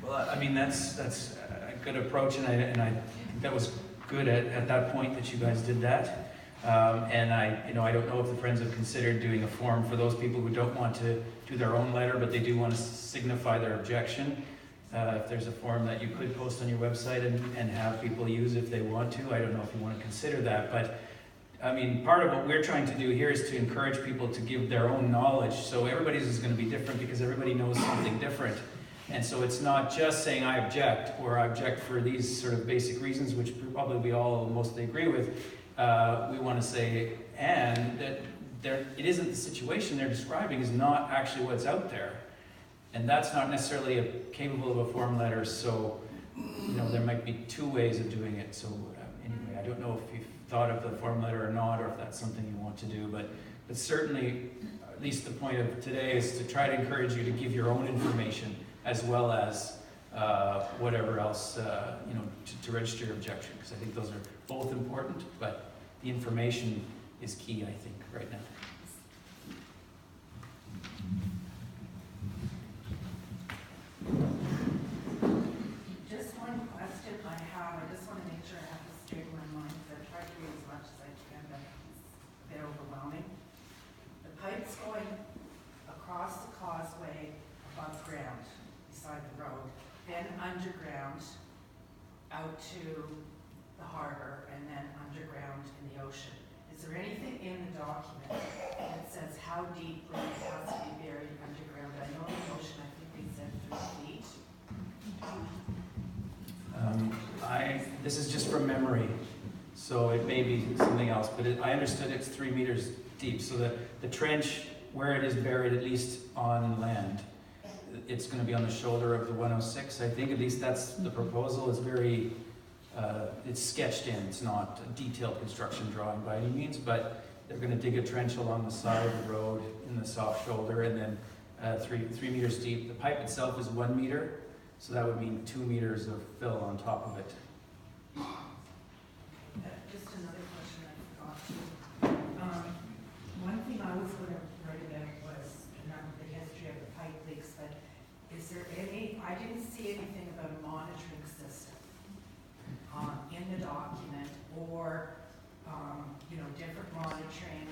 Well, I mean that's a good approach, and I think that was good at that point that you guys did that. And I don't know if the Friends have considered doing a form for those people who don't want to do their own letter, but they do want to signify their objection. If there's a form that you could post on your website and have people use if they want to, I don't know if you want to consider that, but I mean, part of what we're trying to do here is to encourage people to give their own knowledge. So everybody's is going to be different because everybody knows something different. And so it's not just saying I object, or I object for these sort of basic reasons, which probably we all mostly agree with. We want to say, and that it isn't the situation they're describing is not actually what's out there. And that's not necessarily capable of a form letter, so there might be two ways of doing it. So anyway, I don't know if you've thought of the form letter or not, or if that's something you want to do, but certainly, at least the point of today is to try to encourage you to give your own information, as well as whatever else, to register your objection, because I think those are both important, but the information is key, I think, right now. Just one question I have, I just want to make sure I have this straight in my mind, because I've tried to read as much as I can, but it's a bit overwhelming. The pipe's going across the causeway above ground, beside the road, then underground out to the harbor, and then underground in the ocean. Is there anything in the document that says how deeply it has to be buried underground? I know in the ocean, I think they said 3 feet. This is just from memory, so it may be something else, but I understood it's 3 meters deep, so the trench, where it is buried, at least on land, it's going to be on the shoulder of the 106, I think. At least that's the proposal. It's very, it's sketched in. It's not a detailed construction drawing by any means, but they're going to dig a trench along the side of the road in the soft shoulder, and then 3 meters deep. The pipe itself is 1 meter, so that would mean 2 meters of fill on top of it. Just another question I forgot to. One thing I was going to write about was not the history of the pipe leaks, but is there any, I didn't see anything about a monitoring system in the document, or different monitoring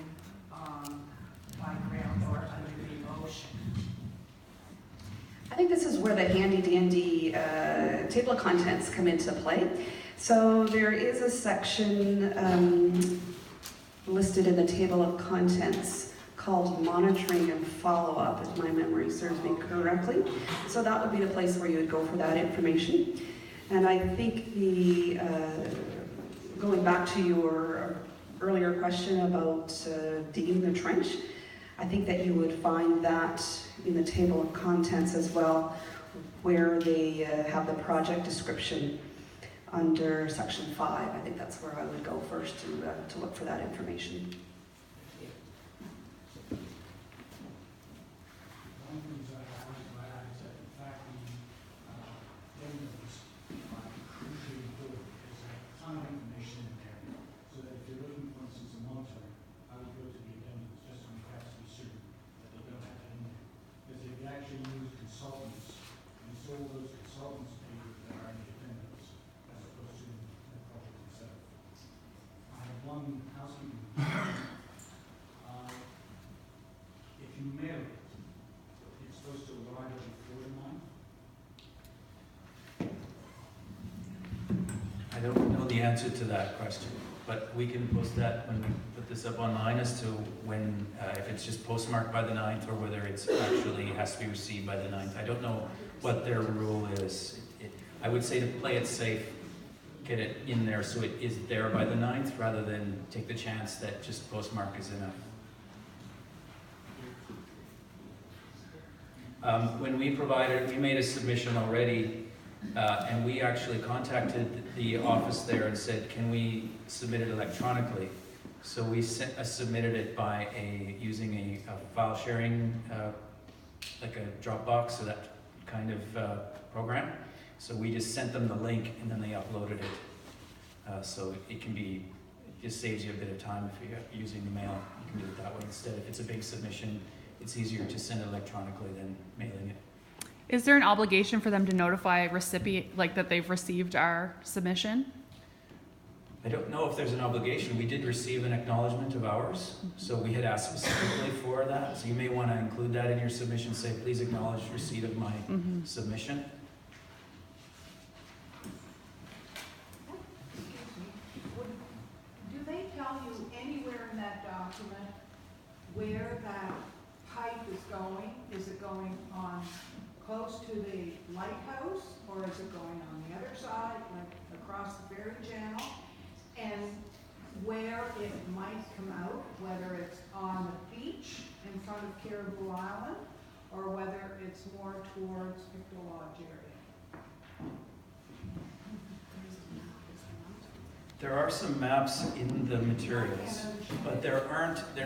by ground or under the ocean. I think this is where the handy dandy table of contents come into play. So there is a section listed in the table of contents called monitoring and follow-up, if my memory serves me correctly. So that would be the place where you would go for that information. And I think going back to your earlier question about digging the trench, I think that you would find that in the table of contents as well, where they have the project description under section 5. I think that's where I would go first to look for that information. One of the things I wanted to add is that, in fact, the windows are crucially important. There's a ton of information in there, so that if you're looking, for instance, a monitor, I would go to the addendums just to be absolutely certain that they don't have that in there. Because if you actually use consultants, and it's all those consultants papers that are in the addendums, as opposed to the project itself. I have one housekeeping. If you mail it, it's supposed to arrive before the 9th. I don't know the answer to that question, but we can post that when we put this up online as to when, if it's just postmarked by the 9th or whether it's actually has to be received by the 9th. I don't know what their rule is. I would say to play it safe, get it in there so it is there by the 9th rather than take the chance that just postmark is enough. When we made a submission already, and we actually contacted the office there and said, can we submit it electronically? So we submitted it by using a file sharing, like a Dropbox, so that kind of program. So we just sent them the link and then they uploaded it. So it just saves you a bit of time if you're using the mail. You can do it that way instead. If it's a big submission, it's easier to send it electronically than mailing it. Is there an obligation for them to notify a recipient, like that they've received our submission? I don't know if there's an obligation. We did receive an acknowledgement of ours, so we had asked specifically for that. So you may want to include that in your submission, say, please acknowledge receipt of my submission. Do they tell you anywhere in that document where that pipe is going? Is it going on close to the lighthouse, or is it going on the other side, like across the ferry channel? And where it might come out, whether it's on the beach in front of Caribou Island, or whether it's more towards Victor Lodge area? There are some maps in the materials, but they're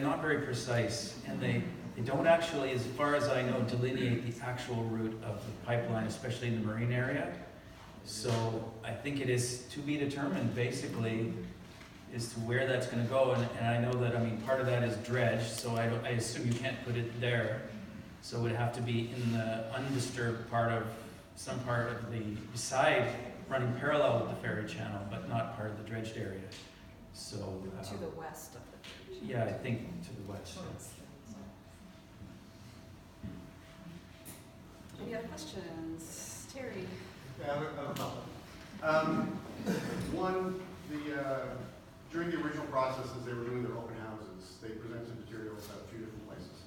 not very precise, and they don't actually, as far as I know, delineate the actual route of the pipeline, especially in the marine area. So I think it is to be determined, basically, as to where that's going to go. And I know that, I mean, part of that is dredge, so I assume you can't put it there. So it would have to be in the undisturbed part of, some part of the side running parallel with the ferry channel, but not part of the dredged area. So To the west of the bridge. yeah, I think to the west. Any other questions? Terry? Yeah, I have a couple. One, during the original process, as they were doing their open houses, they presented materials at a few different places.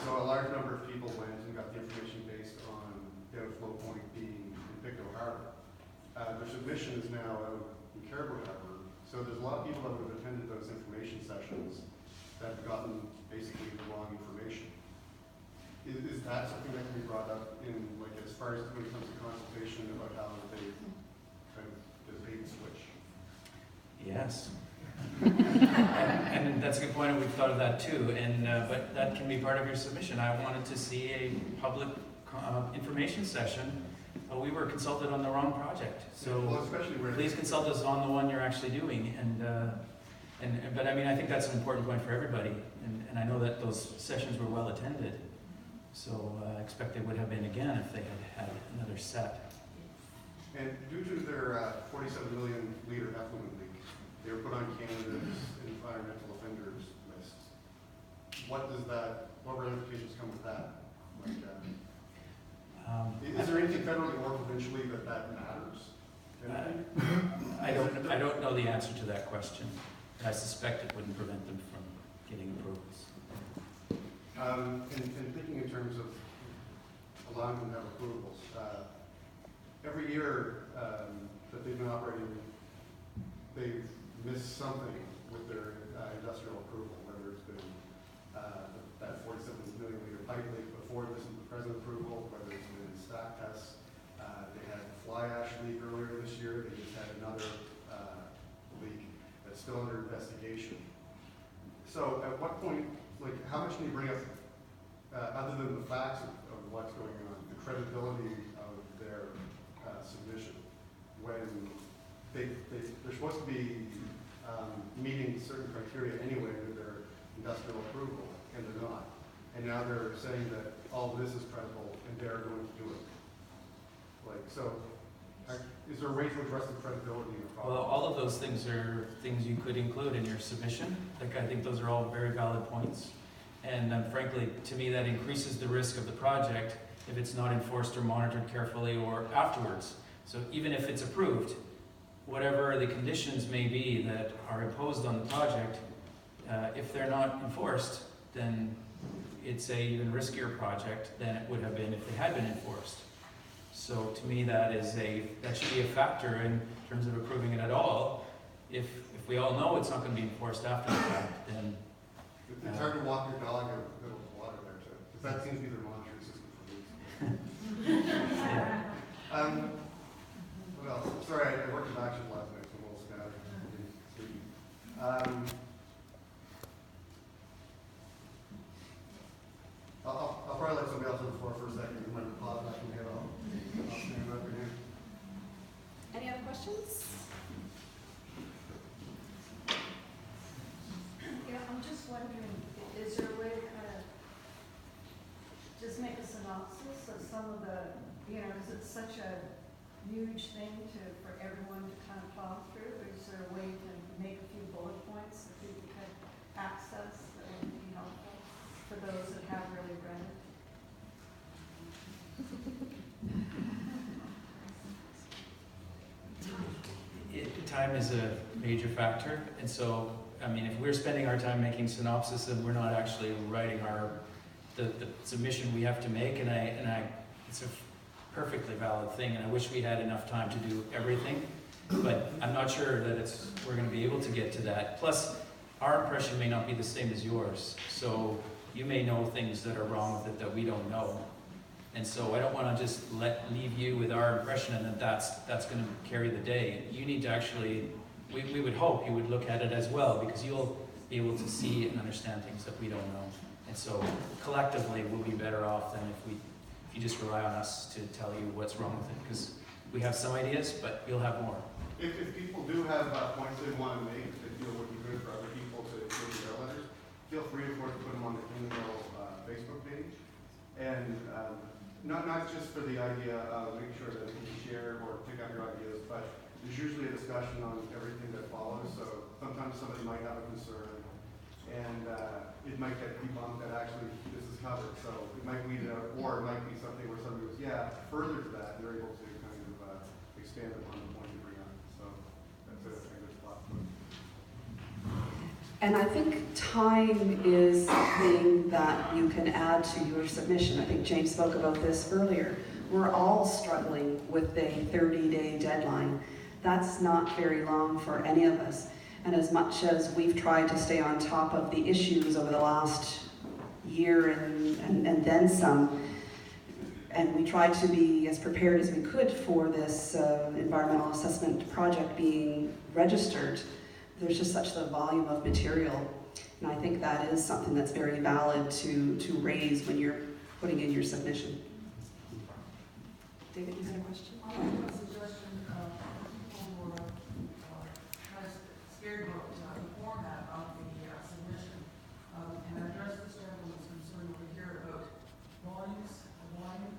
So a large number of people went and got the information based on the flow point being in Pictou Harbor. Their submission is now out in Caribou Harbor, so there's a lot of people that would have attended those information sessions that have gotten basically the wrong information. Is that something that can be brought up in, like, as far as when it comes to consultation about how they kind of does bait and switch? Yes. and that's a good point, and we've thought of that too. And but that can be part of your submission. I wanted to see a public information session. We were consulted on the wrong project, so well, especially where please consult us on the one you're actually doing. But I mean, I think that's an important point for everybody, and I know that those sessions were well attended. So I expect they would have been again if they had another set. And due to their 47 million liter effluent leak, they were put on Canada's environmental offenders list. What ramifications come with that? Like, is there anything federally or provincially that matters? I don't know the answer to that question. I suspect it wouldn't prevent them from getting approvals. And thinking in terms of allowing them to have approvals, every year that they've been operating, they've missed something with their industrial approval, whether it's been that 47 million liter pipe leak before this present approval, whether it's been stack tests. They had the fly ash leak earlier this year. They just had another leak that's still under investigation. So at what point, like, how much can you bring up, other than the facts of what's going on, the credibility of their submission, when they're supposed to be meeting certain criteria anyway with their industrial approval, and they're not. And now they're saying that all this is credible, and they're going to do it. Like, so, is there a way to address the credibility of the problem? Well, all of those things are things you could include in your submission. Like, I think those are all very valid points. And frankly, to me, that increases the risk of the project if it's not enforced or monitored carefully or afterwards. So even if it's approved, whatever the conditions may be that are imposed on the project, if they're not enforced, then it's a even riskier project than it would have been if they had been enforced. So to me, that should be a factor in terms of approving it at all. If we all know it's not going to be enforced after the fact, then it's hard to walk your dog out of the middle of the water there, too, because that seems to be their monitoring system for weeks. yeah. What else? Sorry, I worked in action last night, so I'm a little scattered. I'll probably let somebody else on the floor for a second. You might pause back and head off. I'll stand up here. Any other questions? Yeah, I'm just wondering, is there a way to kind of just make a synopsis of some of the, because it's such a huge thing for everyone to kind of talk time is a major factor, and so, I mean, if we're spending our time making synopsis and we're not actually writing the submission we have to make, and it's a perfectly valid thing, and I wish we had enough time to do everything, but I'm not sure that we're gonna be able to get to that. Plus, our impression may not be the same as yours, so you may know things that are wrong with it that we don't know. And so I don't wanna just leave you with our impression and that that's gonna carry the day. You need to actually, we would hope you would look at it as well, because you'll be able to see and understand things that we don't know. And so collectively, we'll be better off than if you just rely on us to tell you what's wrong with it, because we have some ideas, but you'll have more. If people do have points they want to make that feel would be good for other people to include in their letters, feel free, of course, to put them on the Kingdale Facebook page. And not just for the idea of making sure that you can share or pick up your ideas, but there's usually a discussion on everything that follows. So sometimes somebody might have a concern, and it might get debunked that actually this is covered. So it might weed it out, or it might be something where somebody goes, yeah, further to that, and they're able to kind of expand upon the point you bring up. So that's a good spot. And I think time is something that you can add to your submission. I think James spoke about this earlier. We're all struggling with a 30-day deadline. That's not very long for any of us. And as much as we've tried to stay on top of the issues over the last year and then some, and we tried to be as prepared as we could for this environmental assessment project being registered, there's just such the volume of material. And I think that is something that's very valid to raise when you're putting in your submission. David, you had a question? I have a suggestion of people who are kind of scared about the format of the submission. And address this gentleman's concern over here about volumes, the volume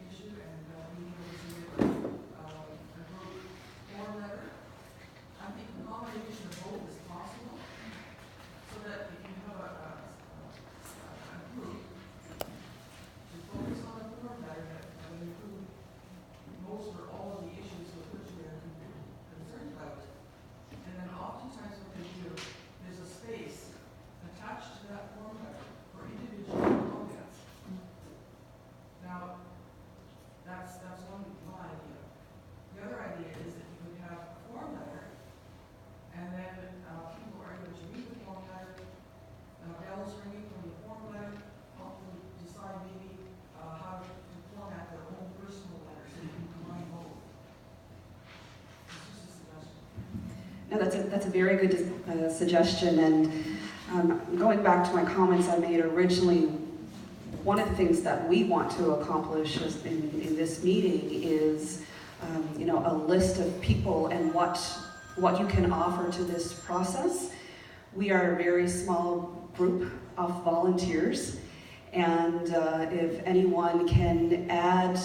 issue, and being able to submit a group form letter. I think a combination of both is possible, so that if you have a group to focus on a form letter that will include most or all of the issues with which we are concerned about. And then oftentimes what they do, there's a space attached to that form letter for individual comments. Now, that's one idea. The other idea is that you would have a form letter, and then people are able to read the form letter, bells ringing from the form letter, help them decide maybe how to format their own personal letters, so you can combine both. It's just a suggestion. No, that's a very good suggestion. And going back to my comments I made originally, one of the things that we want to accomplish in this meeting is, a list of people and what you can offer to this process. We are a very small group of volunteers, and if anyone can add,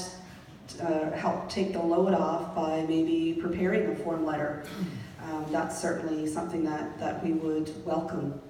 help take the load off by maybe preparing a form letter, that's certainly something that we would welcome.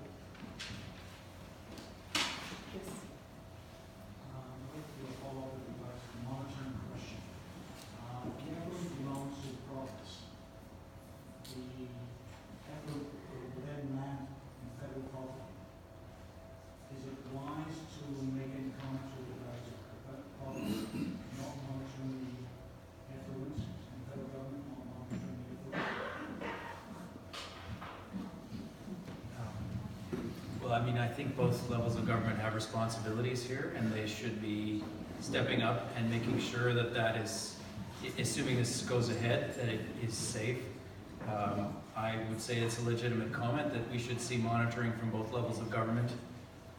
I think both levels of government have responsibilities here, and they should be stepping up and making sure that is, assuming this goes ahead, that it is safe. I would say it's a legitimate comment that we should see monitoring from both levels of government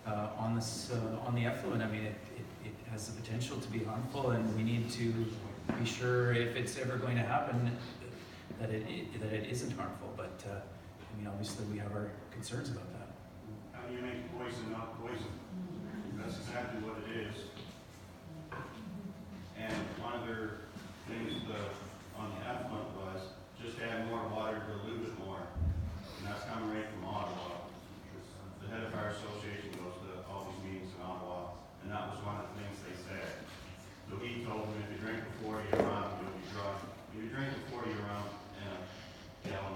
on the effluent. I mean, it has the potential to be harmful, and we need to be sure if it's ever going to happen that it isn't harmful. But obviously we have our concerns about that. How do you make poison not poison? That's exactly what it is. And one of their things on the effluent was just add more water, dilute it more. And that's coming right from Ottawa. The head of our association goes to all these meetings in Ottawa, and that was one of the things they said. So he told me if you drink before you're around, you'll be drunk. If you drink before you're around in a gallon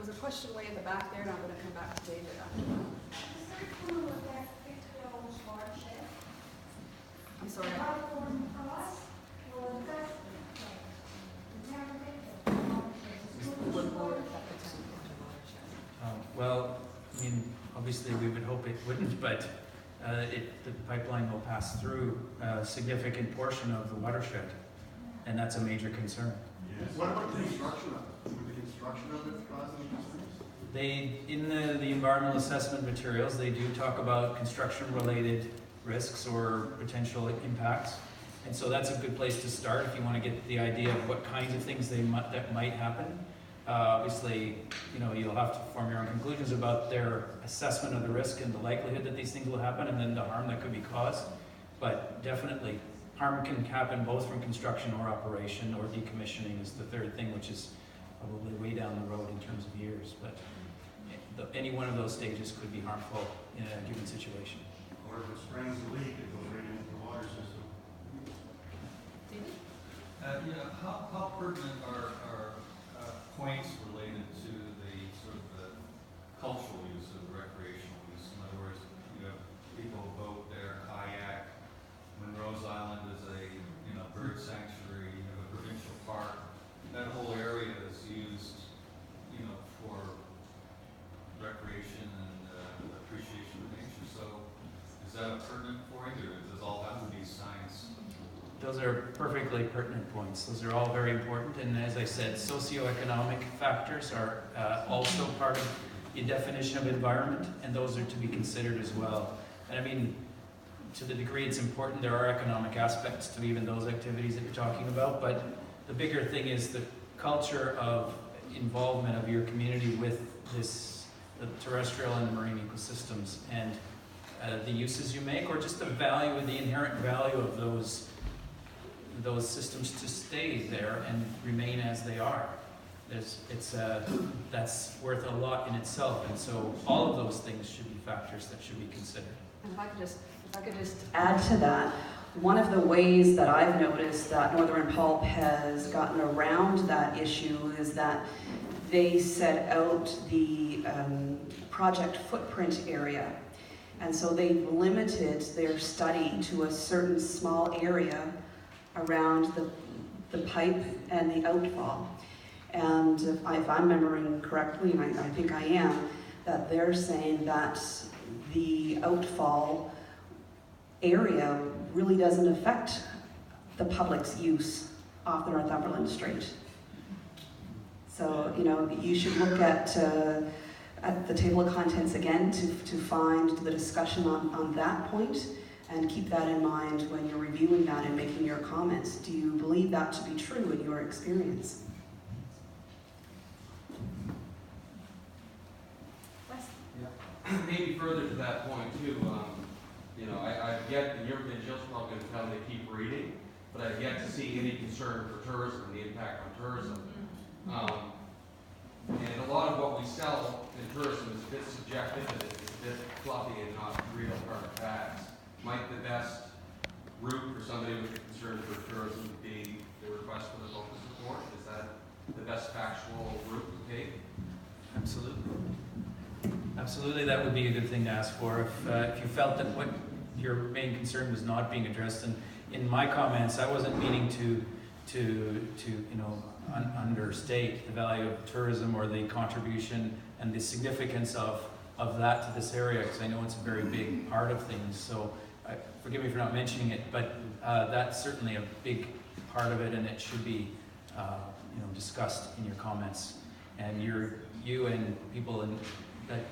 was a question way in the back there, and I'm gonna come back to David after that. I'm sorry. Well, I mean, obviously we would hope it wouldn't, but the pipeline will pass through a significant portion of the watershed, and that's a major concern. What about the construction of it? Would the construction of it cause any concerns? They, in the environmental assessment materials, they do talk about construction-related risks or potential impacts. And so that's a good place to start if you want to get the idea of what kinds of things that might happen. Obviously, you know, you'll have to form your own conclusions about their assessment of the risk and the likelihood that these things will happen, and then the harm that could be caused. But definitely, harm can happen both from construction or operation, or decommissioning is the third thing, which is probably way down the road in terms of years. But any one of those stages could be harmful in a given situation. Or if it springs a leak, it goes right into the water system. Yeah, how pertinent are points related to the sort of the cultural use of recreational use? In other words, you have people boat there, kayak. Monroe's Island is a bird sanctuary, you have a provincial park. That whole area is used, for recreation and appreciation of nature. So is that a pertinent point, or does all have to be science? Those are perfectly pertinent points. Those are all very important. And as I said, socioeconomic factors are also part of the definition of environment, and those are to be considered as well. And I mean, to the degree it's important, there are economic aspects to even those activities that you're talking about, but the bigger thing is the culture of involvement of your community with the terrestrial and marine ecosystems, and the uses you make, or just the value and the inherent value of those systems to stay there and remain as they are. That's worth a lot in itself, and so all of those things should be factors that should be considered. And if I could just add to that, one of the ways that I've noticed that Northern Pulp has gotten around that issue is that they set out the project footprint area. And so they've limited their study to a certain small area around the pipe and the outfall. And if I'm remembering correctly, and I think I am, that they're saying that the outfall area really doesn't affect the public's use off the Northumberland Strait. So, you should look at the table of contents again to find the discussion on that point, and keep that in mind when you're reviewing that and making your comments. Do you believe that to be true in your experience? Maybe further to that point too, I get, and Jill's probably going to tell me to keep reading, but I've yet to see any concern for tourism and the impact on tourism. And a lot of what we sell in tourism is a bit subjective and it's a bit fluffy and not real hard facts. Might the best route for somebody with a concern for tourism be the request for the focus report? Is that the best factual route to take? Absolutely. Absolutely, that would be a good thing to ask for. If you felt that what your main concern was not being addressed, and in my comments, I wasn't meaning to understate the value of tourism or the contribution and the significance of that to this area, because I know it's a very big part of things. So forgive me for not mentioning it, but that's certainly a big part of it, and it should be discussed in your comments. And you and people that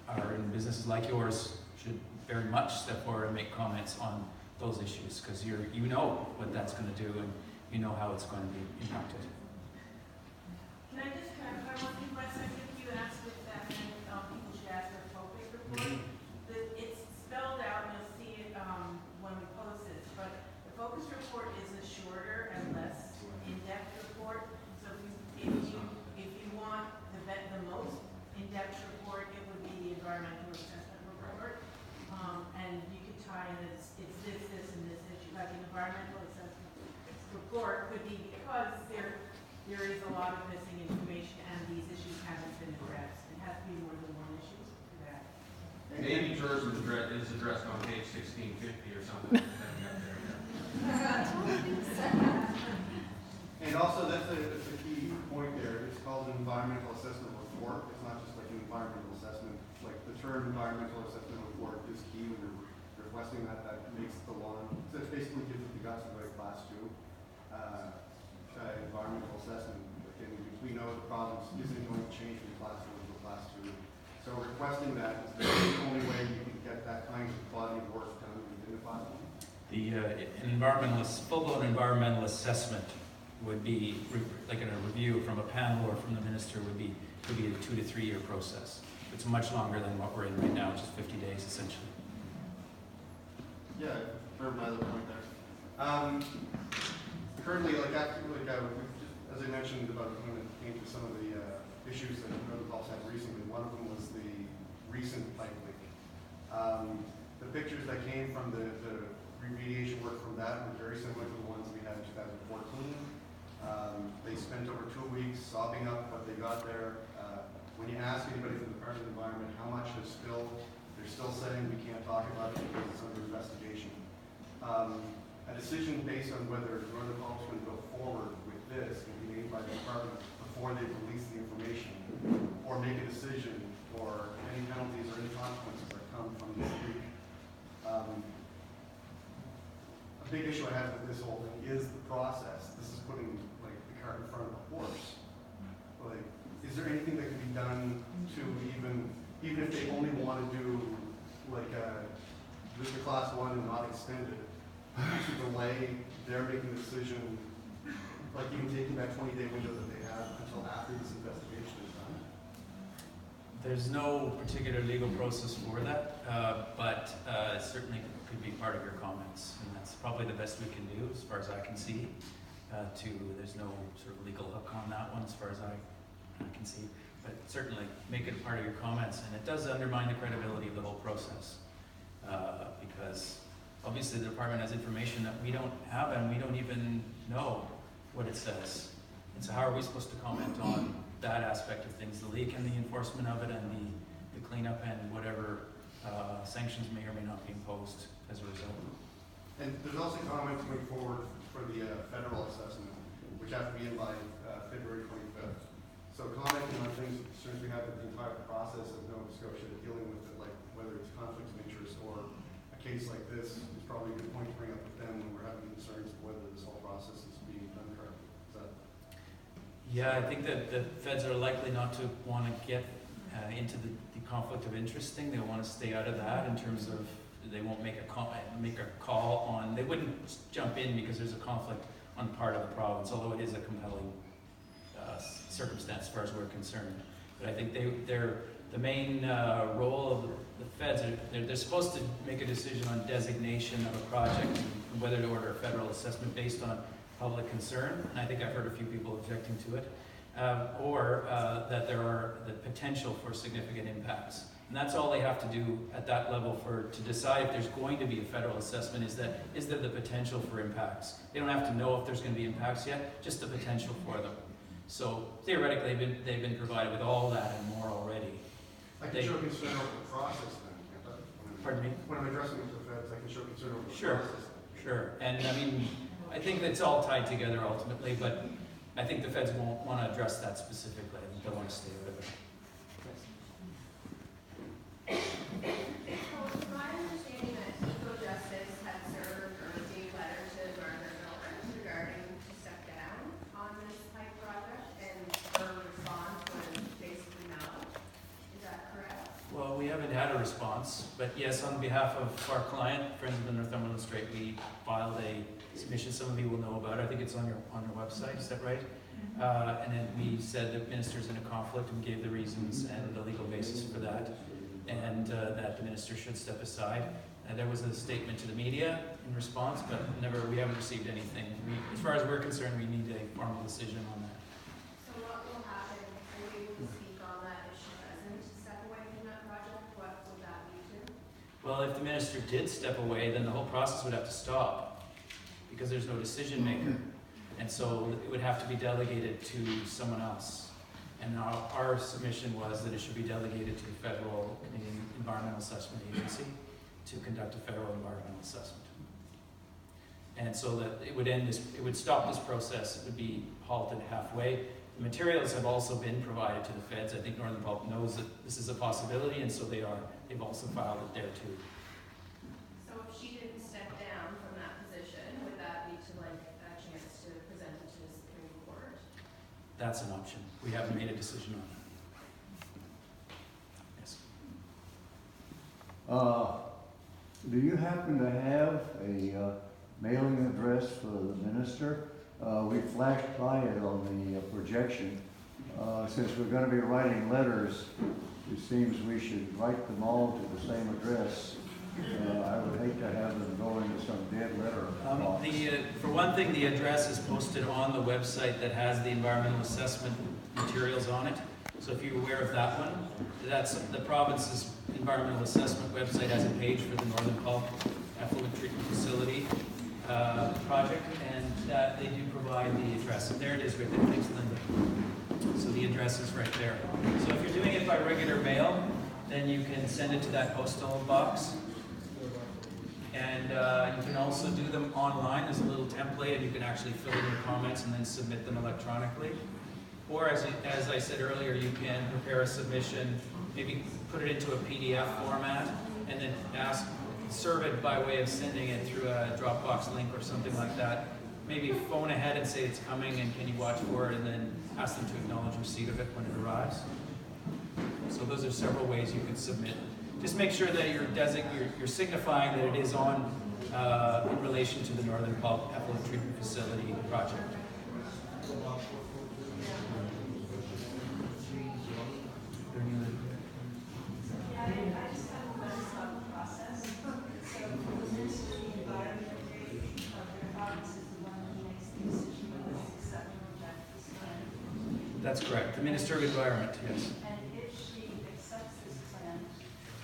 are in businesses like yours should very much step forward and make comments on those issues, because you know what that's going to do, and you know how it's going to be impacted. Can I just clarify one thing for a second? You asked if that meant people should ask for a focus report. It's spelled out, and you'll see it when we post this, but the focus report is a shorter and less in-depth report. So if you want the most in-depth report, it would be the environmental assessment report. And you could tie in it's this, and this issue. But the environmental assessment report could be because there is a lot of missing information and these issues haven't been addressed. addressed on page 1650 or something. And also, that's a key point there. It's called an environmental assessment report. It's not just like an environmental assessment. Like the term environmental assessment report is key when you're requesting that. That makes the law. So it basically gives it the guts of like class 2 environmental assessment. And we know the problems isn't going to change from class 1 to class 2. So requesting that is the only way you can get that kind of body of work done within the class 1. The full-blown environmental assessment would be like in a review from a panel or from the minister would be a 2 to 3 year process. It's much longer than what we're in right now, which is 50 days essentially. Yeah, for my other point there. Currently, as I mentioned about when it came to some of the issues that Pulp had recently, one of them was the recent pipe leak. The pictures that came from the remediation work from that were very similar to the ones we had in 2014. They spent over 2 weeks sopping up what they got there. When you ask anybody from the Department of the Environment how much has spilled, they're still saying we can't talk about it because it's under investigation. A decision based on whether Northern Pulp is going to go forward with this can be made by the department before they release the information, or make a decision, or any penalties or any consequences that come from this leak. A big issue I have with this whole thing is the process. This is putting like the cart in front of a horse. Like, is there anything that can be done to even if they only want to do like just a class 1 and not extend it, to delay their making a decision, like even taking that 20-day window that they have until after this investigation is done? There's no particular legal process for that, but it certainly could be part of your comments, and that's probably the best we can do as far as I can see. There's no sort of legal hook on that one as far as I can see, but certainly make it part of your comments, and it does undermine the credibility of the whole process, because obviously the department has information that we don't have and we don't even know what it says. And so how are we supposed to comment on that aspect of things, the leak and the enforcement of it and the cleanup and whatever sanctions may or may not be imposed as a result? And there's also comments going forward for the federal assessment, which have to be in by February 25th. So commenting on things, concerns we have with the entire process of Nova Scotia dealing with it, like whether it's conflicts of interest or a case like this, is probably a good point to bring up with them when we're having concerns of whether this whole process is being done correctly. Yeah, I think that the feds are likely not to want to get into the conflict of interest thing. They want to stay out of that in terms of they won't make a call on, they wouldn't jump in because there's a conflict on part of the province, although it is a compelling circumstance as far as we're concerned. But I think the main role of the feds, they're supposed to make a decision on designation of a project and whether to order a federal assessment based on public concern, and I think I've heard a few people objecting to it, or that there are the potential for significant impacts. And that's all they have to do at that level to decide if there's going to be a federal assessment, is there the potential for impacts. They don't have to know if there's going to be impacts yet, just the potential for them. So theoretically, they've been provided with all that and more already. I can show concern over the process then. Pardon me? When I'm addressing it to the feds, I can show concern over the process. Sure. And I mean, I think that's all tied together ultimately, but I think the feds won't want to address that specifically. I think they'll want to stay out of it. So it's my understanding that Ecojustice had served or received letters to Northern Builders regarding to step down on this pipe project, and her response was basically no. Is that correct? Well, we haven't had a response, but yes, on behalf of our client, Friends of the Northumberland Strait, we filed a submission. Some of you will know about it. I think it's on your website. Is that right? And then we said the minister's in a conflict and gave the reasons and the legal basis for that, and that the minister should step aside. There was a statement to the media in response, but we haven't received anything. As far as we're concerned, we need a formal decision on that. So what will happen? Are you able to speak on that if she doesn't step away from that project? What would that lead to? Well, if the minister did step away, then the whole process would have to stop because there's no decision maker. And so it would have to be delegated to someone else. And our submission was that it should be delegated to the Federal Canadian Environmental Assessment Agency to conduct a federal environmental assessment. And so that it would stop this process, it would be halted halfway. The materials have also been provided to the feds. I think Northern Pulp knows that this is a possibility, and so they've also filed it there too. So if she didn't step down from that position, would that lead to like a chance to present it to the Supreme Court? That's an option. We haven't made a decision on that. Yes. Do you happen to have a mailing address for the minister? We flashed by it on the projection. Since we're going to be writing letters, it seems we should write them all to the same address. I would hate to have them go into some dead letter box. For one thing, the address is posted on the website that has the environmental assessment materials on it. So if you're aware of that one, that's the province's environmental assessment website has a page for the Northern Pulp effluent treatment facility project, and they do provide the address. And there it is right there. Thanks, Linda. So the address is right there. So if you're doing it by regular mail, then you can send it to that postal box. And you can also do them online. There's a little template, and you can actually fill in your comments and then submit them electronically. Or as I said earlier, you can prepare a submission, maybe put it into a PDF format, and then serve it by way of sending it through a Dropbox link or something like that. Maybe phone ahead and say it's coming and can you watch for it, and then ask them to acknowledge receipt of it when it arrives. So those are several ways you can submit. Just make sure that you're signifying that it is on in relation to the Northern Pulp Effluent Treatment Facility project. That's correct. The Minister of Environment, yes. And if she accepts this plan,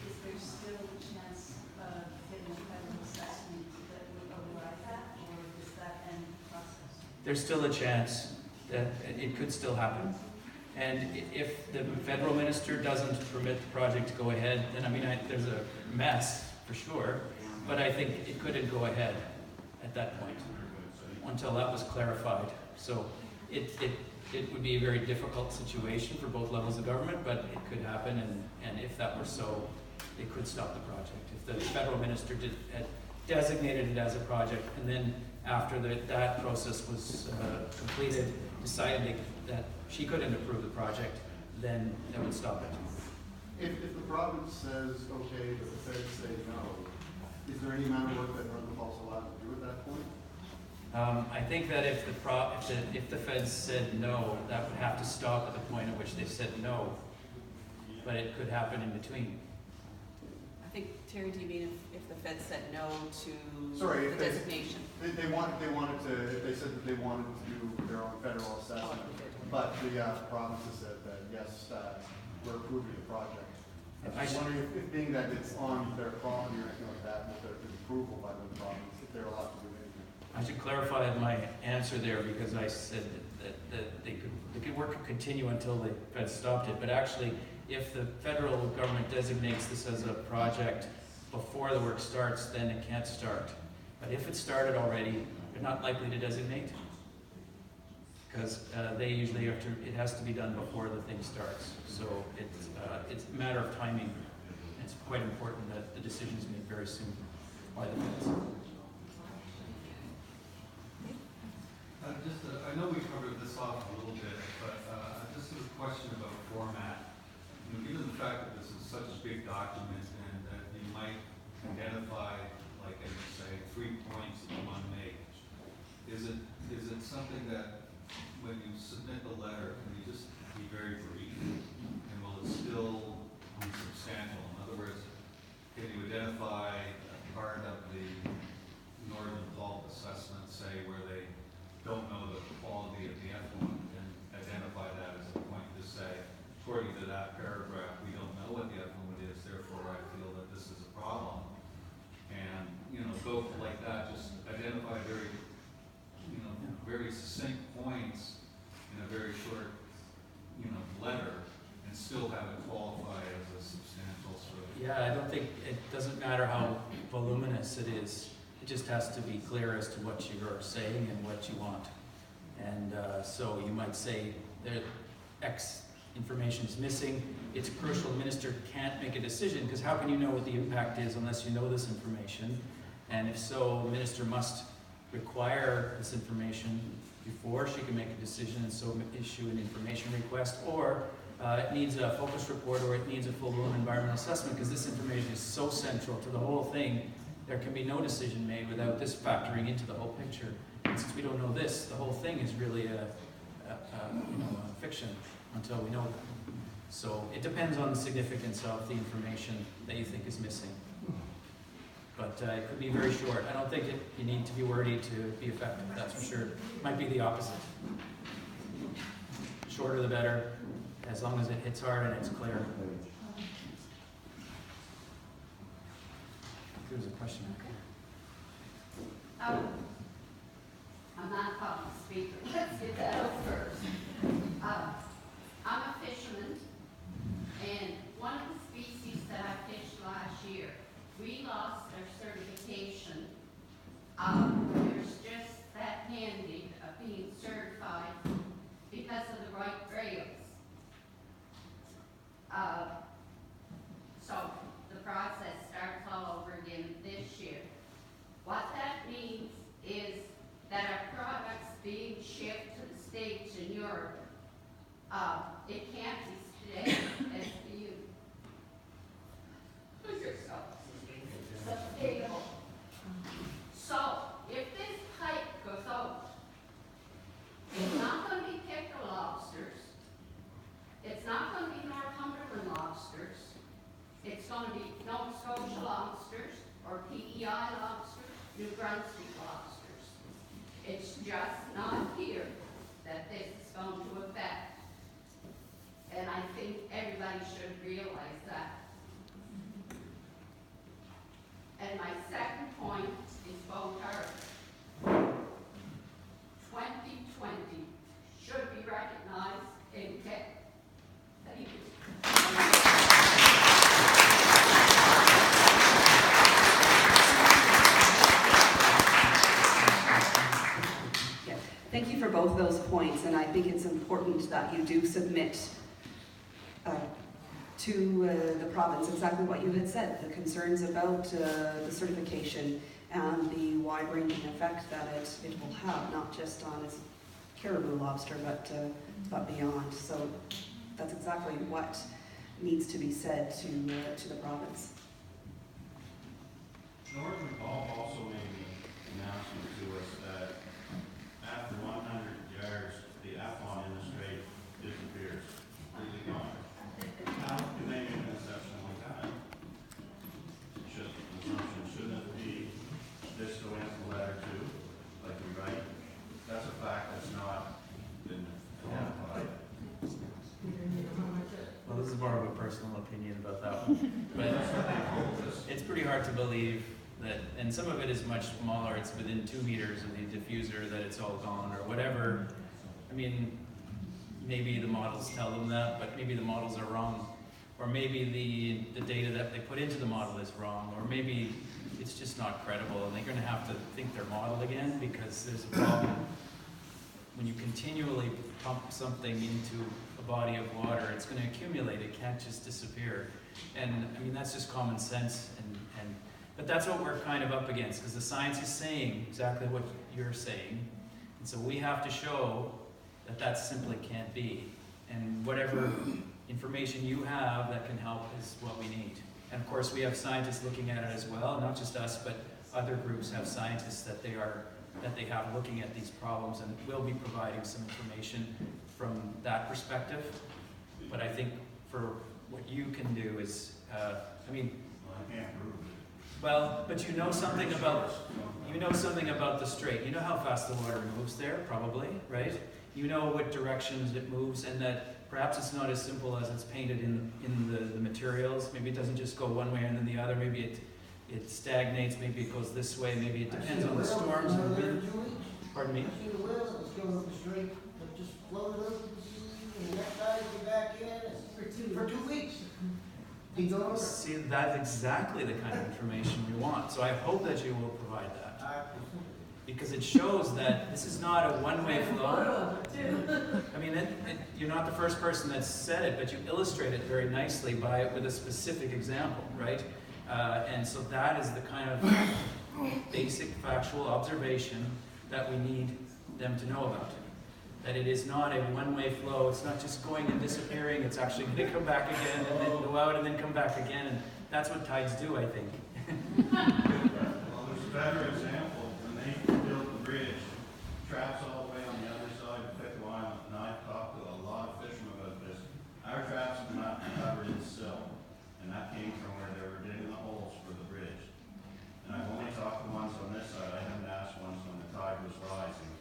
is there still a chance of getting a federal assessment that would override that, or does that end the process? There's still a chance that it could still happen. And if the federal minister doesn't permit the project to go ahead, then there's a mess for sure, but I think it couldn't go ahead at that point until that was clarified. So it would be a very difficult situation for both levels of government, but it could happen, and if that were so, it could stop the project. If the federal minister had designated it as a project, and then after that process was completed, decided that she couldn't approve the project, then that would stop it. If the province says okay, but the feds say no, is there any amount of work that Northern Pulp's allowed to do at that point? I think that if the feds said no, that would have to stop at the point at which they said no, but it could happen in between. I think, Terry, do you mean if the Fed said no to Sorry, the designation? If they said that they wanted to do their own federal assessment, but the province has said that yes, we're approving the project. I was wondering if being that it's on their property or anything like that, with their approval by the province, if they're allowed to do anything. I should clarify my answer there, because I said that the work could continue until the feds stopped it. But actually, if the federal government designates this as a project before the work starts, then it can't start. But if it started already, they're not likely to designate, because they usually have to. It has to be done before the thing starts. So it's a matter of timing. It's quite important that the decision is made very soon by the feds. I know we covered this off a little bit, but just a question about format. Given the fact that this is such a big document and that you might identify, like as you say, 3 points that you want to make, is it something that when you submit the letter, can you just be very brief, and will it still be substantial? In other words, can you identify part of the Northern Pulp assessment, say, where they don't know the quality of the effluent, and identify that as a point to say, according to that paragraph, we don't know what the effluent is, therefore I feel that this is a problem. And, go like that, just identify very succinct points in a very short, letter, and still have it qualify as a substantial sort of. Yeah, I don't think, it doesn't matter how voluminous it is. It just has to be clear as to what you're saying and what you want. And so you might say that X information is missing. It's crucial. The minister can't make a decision because how can you know what the impact is unless you know this information? And if so, the minister must require this information before she can make a decision and so issue an information request, or it needs a focus report, or it needs a full-blown environmental assessment because this information is so central to the whole thing. There can be no decision made without this factoring into the whole picture. And since we don't know this, the whole thing is really a fiction until we know that. So it depends on the significance of the information that you think is missing. But it could be very short. I don't think you need to be wordy to be effective, that's for sure. It might be the opposite. Shorter the better, as long as it hits hard and it's clear. There's a question. I'm not a public speaker. Let's get that out first. I'm a fisherman, and one of the species that I fished last year, we lost our certification. There's just that handy of being certified because of the right rails. So the process starts all over again this year. What that means is that our products being shipped to the States and Europe, it can't be stayed as you. Sustainable. So, if this pipe goes out, it's not going to be pickerel lobsters. It's not going to be Northumberland lobsters. It's going to be Nova Scotia lobsters or PEI lobsters, New Brunswick lobsters. It's just not here that this is going to affect. And I think everybody should realize that. And my second point is boat Earth. 2020 should be recognized in tech. Thank you. Yeah. Thank you for both of those points, and I think it's important that you do submit to the province exactly what you had said, the concerns about the certification and the wide-ranging effect that it will have, not just on its caribou lobster, but beyond. So that's exactly what needs to be said to the province. Northern Pulp also made an announcement to us that after 100 yards, the FON in the strait disappears. Completely gone. How can they make an exception like that? Shouldn't it be this going into the letter too, like we write? That's a fact that's not been identified. Well, this is more of a personal opinion about that one. But it's pretty hard to believe that, and some of it is much smaller, it's within 2 meters of the diffuser that it's all gone or whatever. I mean, maybe the models tell them that, but maybe the models are wrong. Or maybe the data that they put into the model is wrong, or maybe it's just not credible and they're going to have to think their model again because there's a problem. When you continually pump something into a body of water, it's going to accumulate, it can't just disappear. And I mean, that's just common sense. But that's what we're kind of up against, because the science is saying exactly what you're saying. And so we have to show that that simply can't be. And whatever information you have that can help is what we need. And of course, we have scientists looking at it as well, not just us, but other groups have scientists that they have looking at these problems, and we'll be providing some information from that perspective. But I think for what you can do is, Well, I can't prove it. well, but you know something about the strait. You know how fast the water moves there, probably, right? You know what directions it moves, and that perhaps it's not as simple as it's painted in the materials. Maybe it doesn't just go one way and then the other. Maybe it stagnates. Maybe it goes this way. Maybe it depends on the storms and the wind. Pardon me? I see the whales that was going up the strait that just floated over the sea, and the next guy came back in for 2 weeks. He go over. See, that's exactly the kind of information we want. So I hope that you will provide that. Because it shows that this is not a one-way flow. I mean, you're not the first person that said it, but you illustrate it very nicely with a specific example, right? And so that is the kind of basic factual observation that we need them to know about. That it is not a one-way flow. It's not just going and disappearing. It's actually going to come back again and then go out and then come back again. And that's what tides do, I think. Well, there's a better example. When they built the bridge, traps all the way on the other side of Pickle Island, and I've talked to a lot of fishermen about this. Our traps were not covered in silt, and that came from where they were digging the holes for the bridge. And I've only talked to ones on this side. I haven't asked ones when the tide was rising.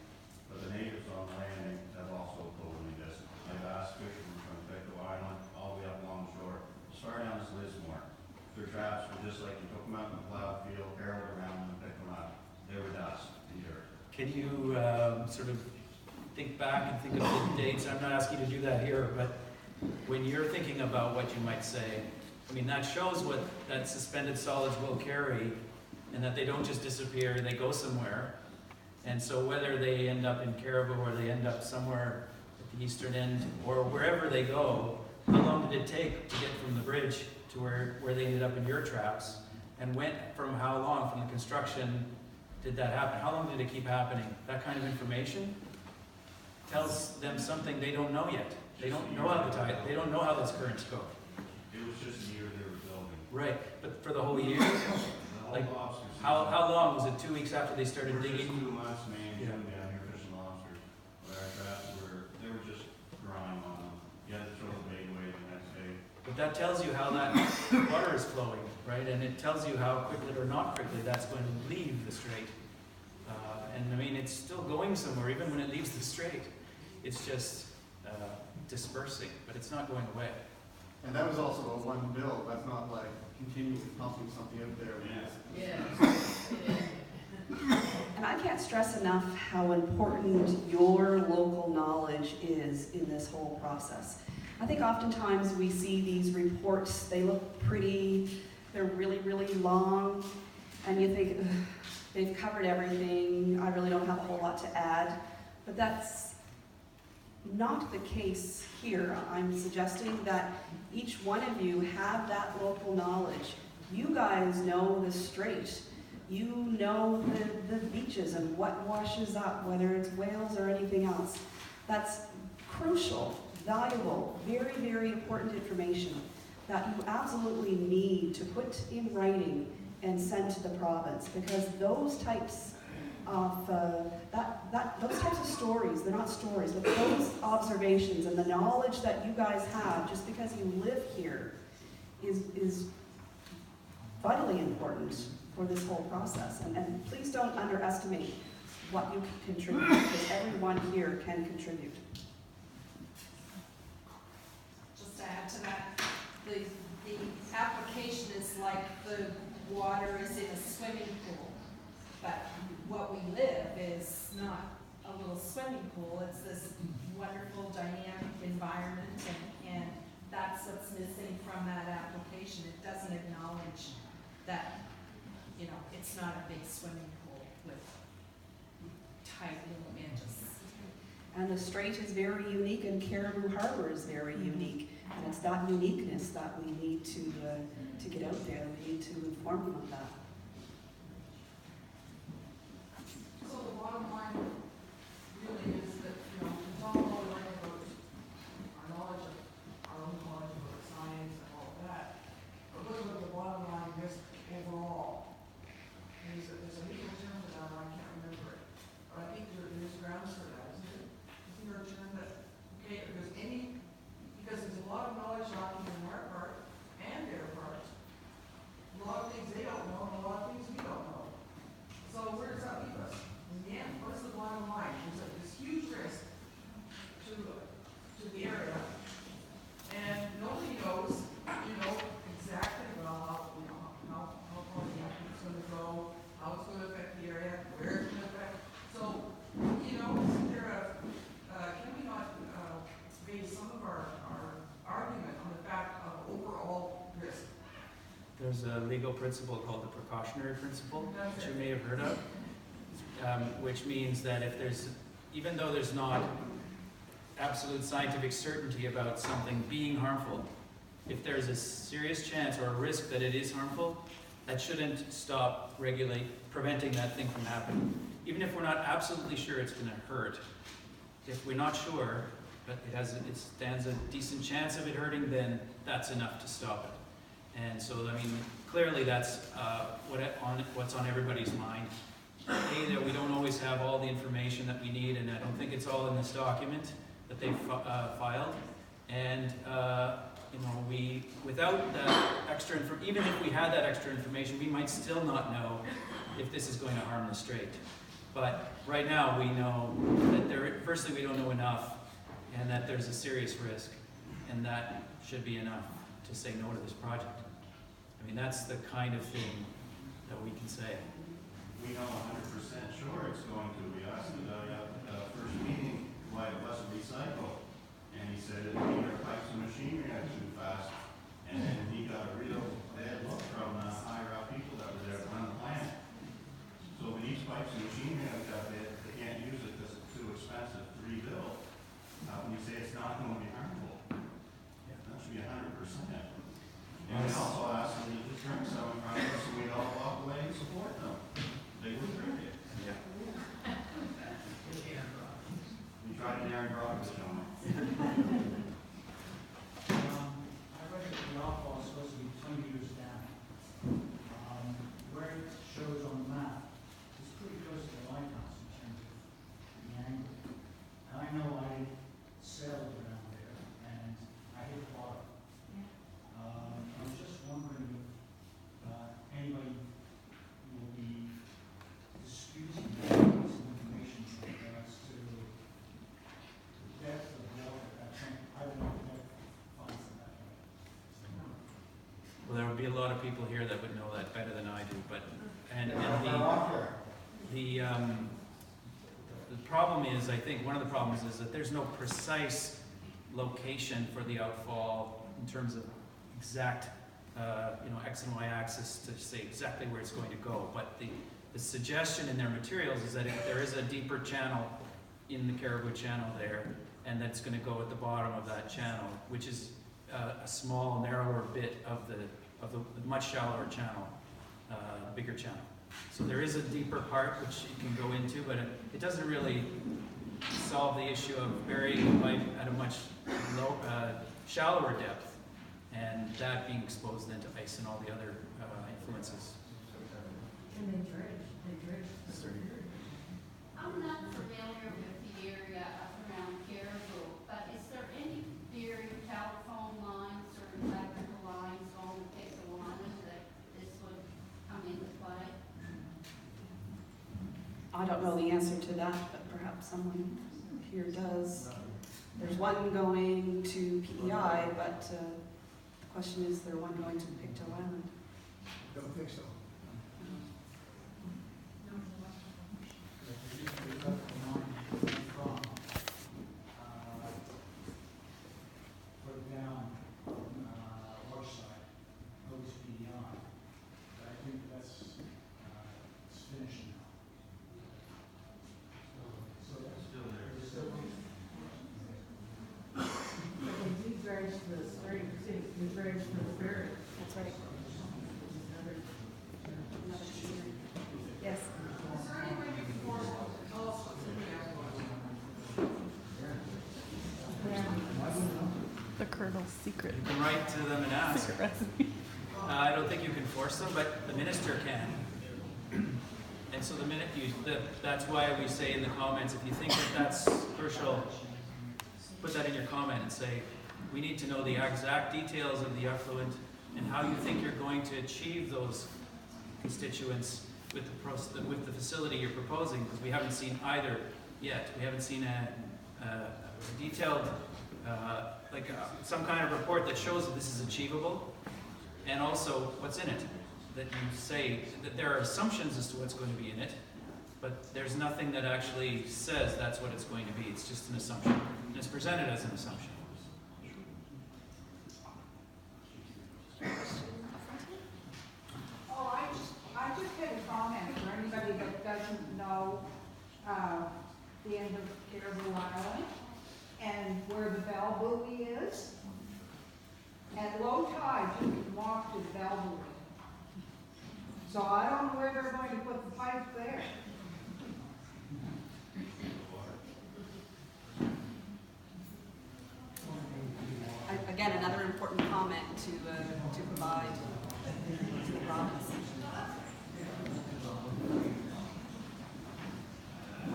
But the natives on the landing have also told me this. I've asked fishermen from Pickle Island all the way up along the shore, as far down as Lismore. Their traps were just like you took them out in the plowed field, carried around them, and picked them up. They were dust and dirt. Can you sort of think back and think of the dates? I'm not asking you to do that here, but when you're thinking about what you might say, I mean, that shows what that suspended solids will carry, and that they don't just disappear, they go somewhere. And so whether they end up in Caribou or they end up somewhere at the eastern end or wherever they go, how long did it take to get from the bridge to where they ended up in your traps? And went from how long from the construction did that happen? How long did it keep happening? That kind of information tells them something they don't know yet. They don't know how the tide, they don't know how those currents go. It was just a year they were building. Right, but for the whole year? The whole Like, lobster season. How long? Was it 2 weeks after they started Just digging? 2 months, man, Yeah. down here fishing lobsters. But our traps they were just grime on them. You had to throw the bait away the next day. But that tells you how that water is flowing, right? And it tells you how quickly or not quickly that's going to leave the strait. And I mean, it's still going somewhere even when it leaves the strait. It's just dispersing, but it's not going away. And that was also a one bill, that's not like continually pumping something out there. And I can't stress enough how important your local knowledge is in this whole process. I think oftentimes we see these reports, they look pretty, they're really, really long, and you think, ugh, they've covered everything, I really don't have a whole lot to add. But that's not the case here. I'm suggesting that each one of you have that local knowledge. You guys know the strait. You know the beaches and what washes up, whether it's whales or anything else. That's crucial, valuable, very, very important information that you absolutely need to put in writing and send to the province, because those types of those types of stories, they're not stories, but those observations and the knowledge that you guys have just because you live here is vitally important for this whole process. And please don't underestimate what you can contribute, because everyone here can contribute. Just to add to that, the application is like the water is in a swimming pool, but what we live is not a little swimming pool, it's this wonderful dynamic environment, and that's what's missing from that application. It doesn't acknowledge that, you know, it's not a big swimming pool with tight little edges. And the strait is very unique, and Caribou Harbor is very unique. And it's that uniqueness that we need to get out there. We need to inform them of that. So the bottom line really is that, you know, it's all well learning about our knowledge of, our own knowledge about science and all of that. But look at the bottom line risk overall. There's a legal term for that, I can't remember it. But I think there's grounds for that, isn't it? Isn't there a term that, okay, because there's a lot of knowledge lacking on our part and their part. A lot of things they don't know, and a a legal principle called the precautionary principle, which you may have heard of, which means that if there's, even though there's not absolute scientific certainty about something being harmful, if there's a serious chance or a risk that it is harmful, that shouldn't stop preventing that thing from happening. Even if we're not absolutely sure it's going to hurt, if we're not sure, but it stands a decent chance of it hurting, then that's enough to stop it. And so, I mean, clearly that's what's on everybody's mind. A, that we don't always have all the information that we need, and I don't think it's all in this document that they've filed. And you know, without that extra even if we had that extra information, we might still not know if this is going to harm the strait. But right now we know that firstly, we don't know enough, and that there's a serious risk, and that should be enough to say no to this project. I mean, that's the kind of thing that we can say. We know 100% sure it's going to. We asked the guy at the first meeting why it wasn't recycled, and he said it either pipes and machinery are too fast, and then he got a real bad look from higher up people that were there to run the plant. So when these pipes and machinery have got bad, they can't use it because it's too expensive to rebuild. How can you say it's not going to be harmful? That should be 100%. And we also asked them to just drink some in front of us, so we'd all walk away and support them. They would drink it. Yeah. We tried to narrow Roberts on it. I read that the outfall is supposed to be 20 years down. Where it shows on the map, it's pretty close to the lighthouse in terms of the angle. And I know I sailed around there and I hit bottom. I was just wondering if anybody will be disputing some information in regards to the depth of water at Trent. I don't know if that finds that way. Well, there would be a lot of people here that would know that better than I do, but the problem is, I think one of the problems is that there's no precise location for the outfall in terms of exact, X and Y axis to say exactly where it's going to go. But the suggestion in their materials is that if there is a deeper channel in the Caribou Channel there, and that's going to go at the bottom of that channel, which is a small, narrower bit of the much shallower channel, bigger channel. So there is a deeper part which you can go into, but it doesn't really solve the issue of burying pipe at a much shallower depth, and that being exposed then to ice and all the other influences. And they dredge. I'm not familiar with the area up around Caribou, but is there any buried telephone lines or electrical lines on the Pickle Island that this would come into play? I don't know the answer to that, but perhaps someone here does. There's one going to PEI, but the question is, there one going to Pictou Island? Don't think so. Put down on our side, goes beyond. But I think that's it's finished now. So that's Still there. it's still But they do dredge the strait too, they dredge for the ferry. That's right. Another Yes. The Colonel's secret. You can write to them and ask. Secret recipe. I don't think you can force them, but the minister can. And so the minute that's why we say in the comments, if you think that that's crucial, put that in your comment and say, we need to know the exact details of the effluent and how you think you're going to achieve those constituents with the facility you're proposing, because we haven't seen either yet. We haven't seen a detailed, some kind of report that shows that this is achievable, and also what's in it. That you say that there are assumptions as to what's going to be in it, but there's nothing that actually says that's what it's going to be. It's just an assumption, and it's presented as an assumption. the end of Caribou Island, and where the bell buoy is. At low tide, you can walk to the bell buoy. So I don't know where they're going to put the pipe there. Again, another important comment to provide to the province. I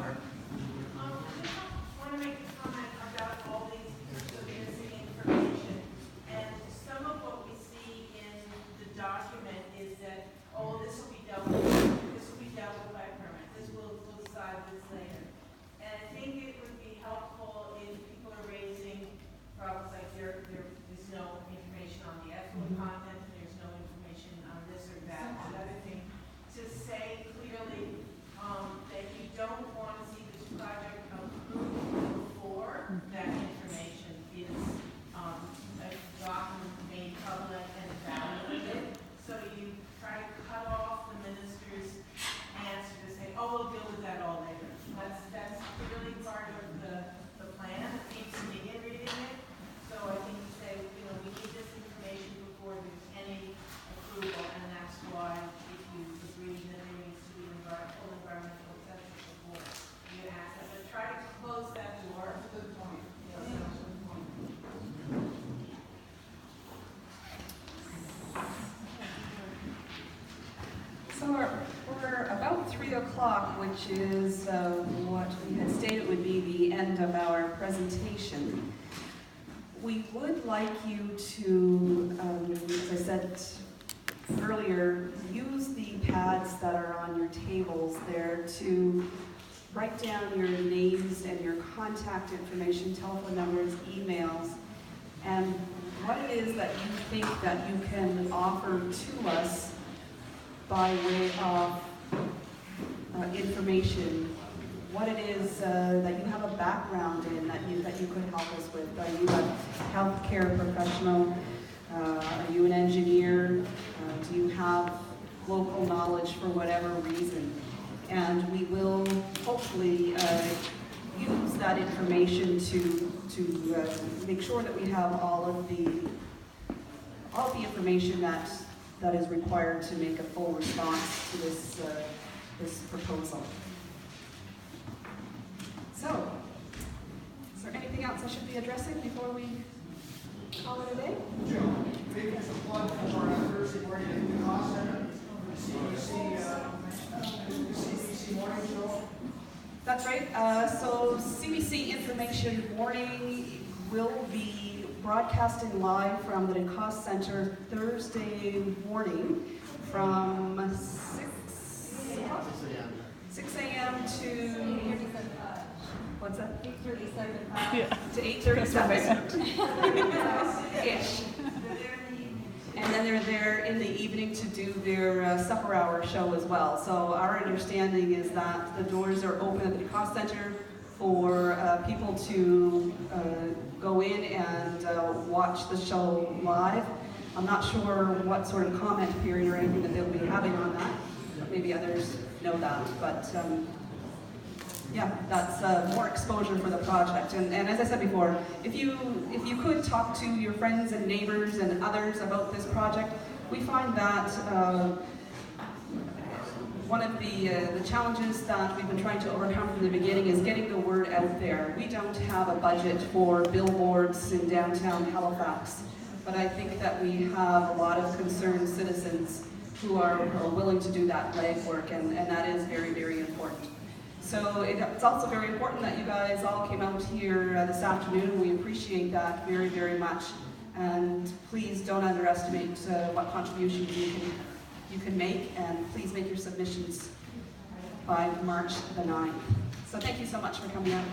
want to make a comment about all these pieces of missing information. And some of what we see in the document is that, oh, this will be dealt with, by permit, we'll decide this later. And I think it would be helpful if people are raising problems like there's no information on the effluent content, and there's no information on this or that, or the other thing, to say clearly that you don't want to see this project approved before that information is gotten, made public and evaluated. So you try to cut off the minister's answer to say, oh, we'll deal with that all later. That's really part of the plan. It seems to me in reading it. So I think you say, we need this information before there's any approval, and that's why if you agree that there needs to be full environmental assessment before you ask that. But try to close that door. Good point. So we're about 3 o'clock, which is what we had stated would be the end of our presentation. We would like you to, as I said earlier, use the pads that are on your tables there to write down your names and your contact information, telephone numbers, emails, and what it is that you think that you can offer to us by way of information, what it is that you have a background in that you could help us with. Are you a healthcare professional? Are you an engineer? Do you have local knowledge for whatever reason? And we will hopefully use that information to make sure that we have all of the information that is required to make a full response to this proposal. So, is there anything else I should be addressing before we call it a day? Joe, maybe just a plug for Thursday morning at the cost center, CBC morning show. That's right. So CBC Information Morning will be broadcasting live from the DeCoste Center Thursday morning from 6 a.m. to... What's that? 8:37. Yeah. To 8:37. Ish. And then they're there in the evening to do their supper hour show as well. So our understanding is that the doors are open at the DeCoste Center for people to go in and watch the show live. I'm not sure what sort of comment period or anything that they'll be having on that. Maybe others know that, but yeah, that's more exposure for the project. And as I said before, if you could talk to your friends and neighbors and others about this project, we find that one of the challenges that we've been trying to overcome from the beginning is getting the word out there. We don't have a budget for billboards in downtown Halifax, but I think that we have a lot of concerned citizens who are willing to do that legwork, and that is very, very important. So it's also very important that you guys all came out here this afternoon. We appreciate that very, very much. And please don't underestimate what contributions you can make, and please make your submissions by March the 9th. So thank you so much for coming out.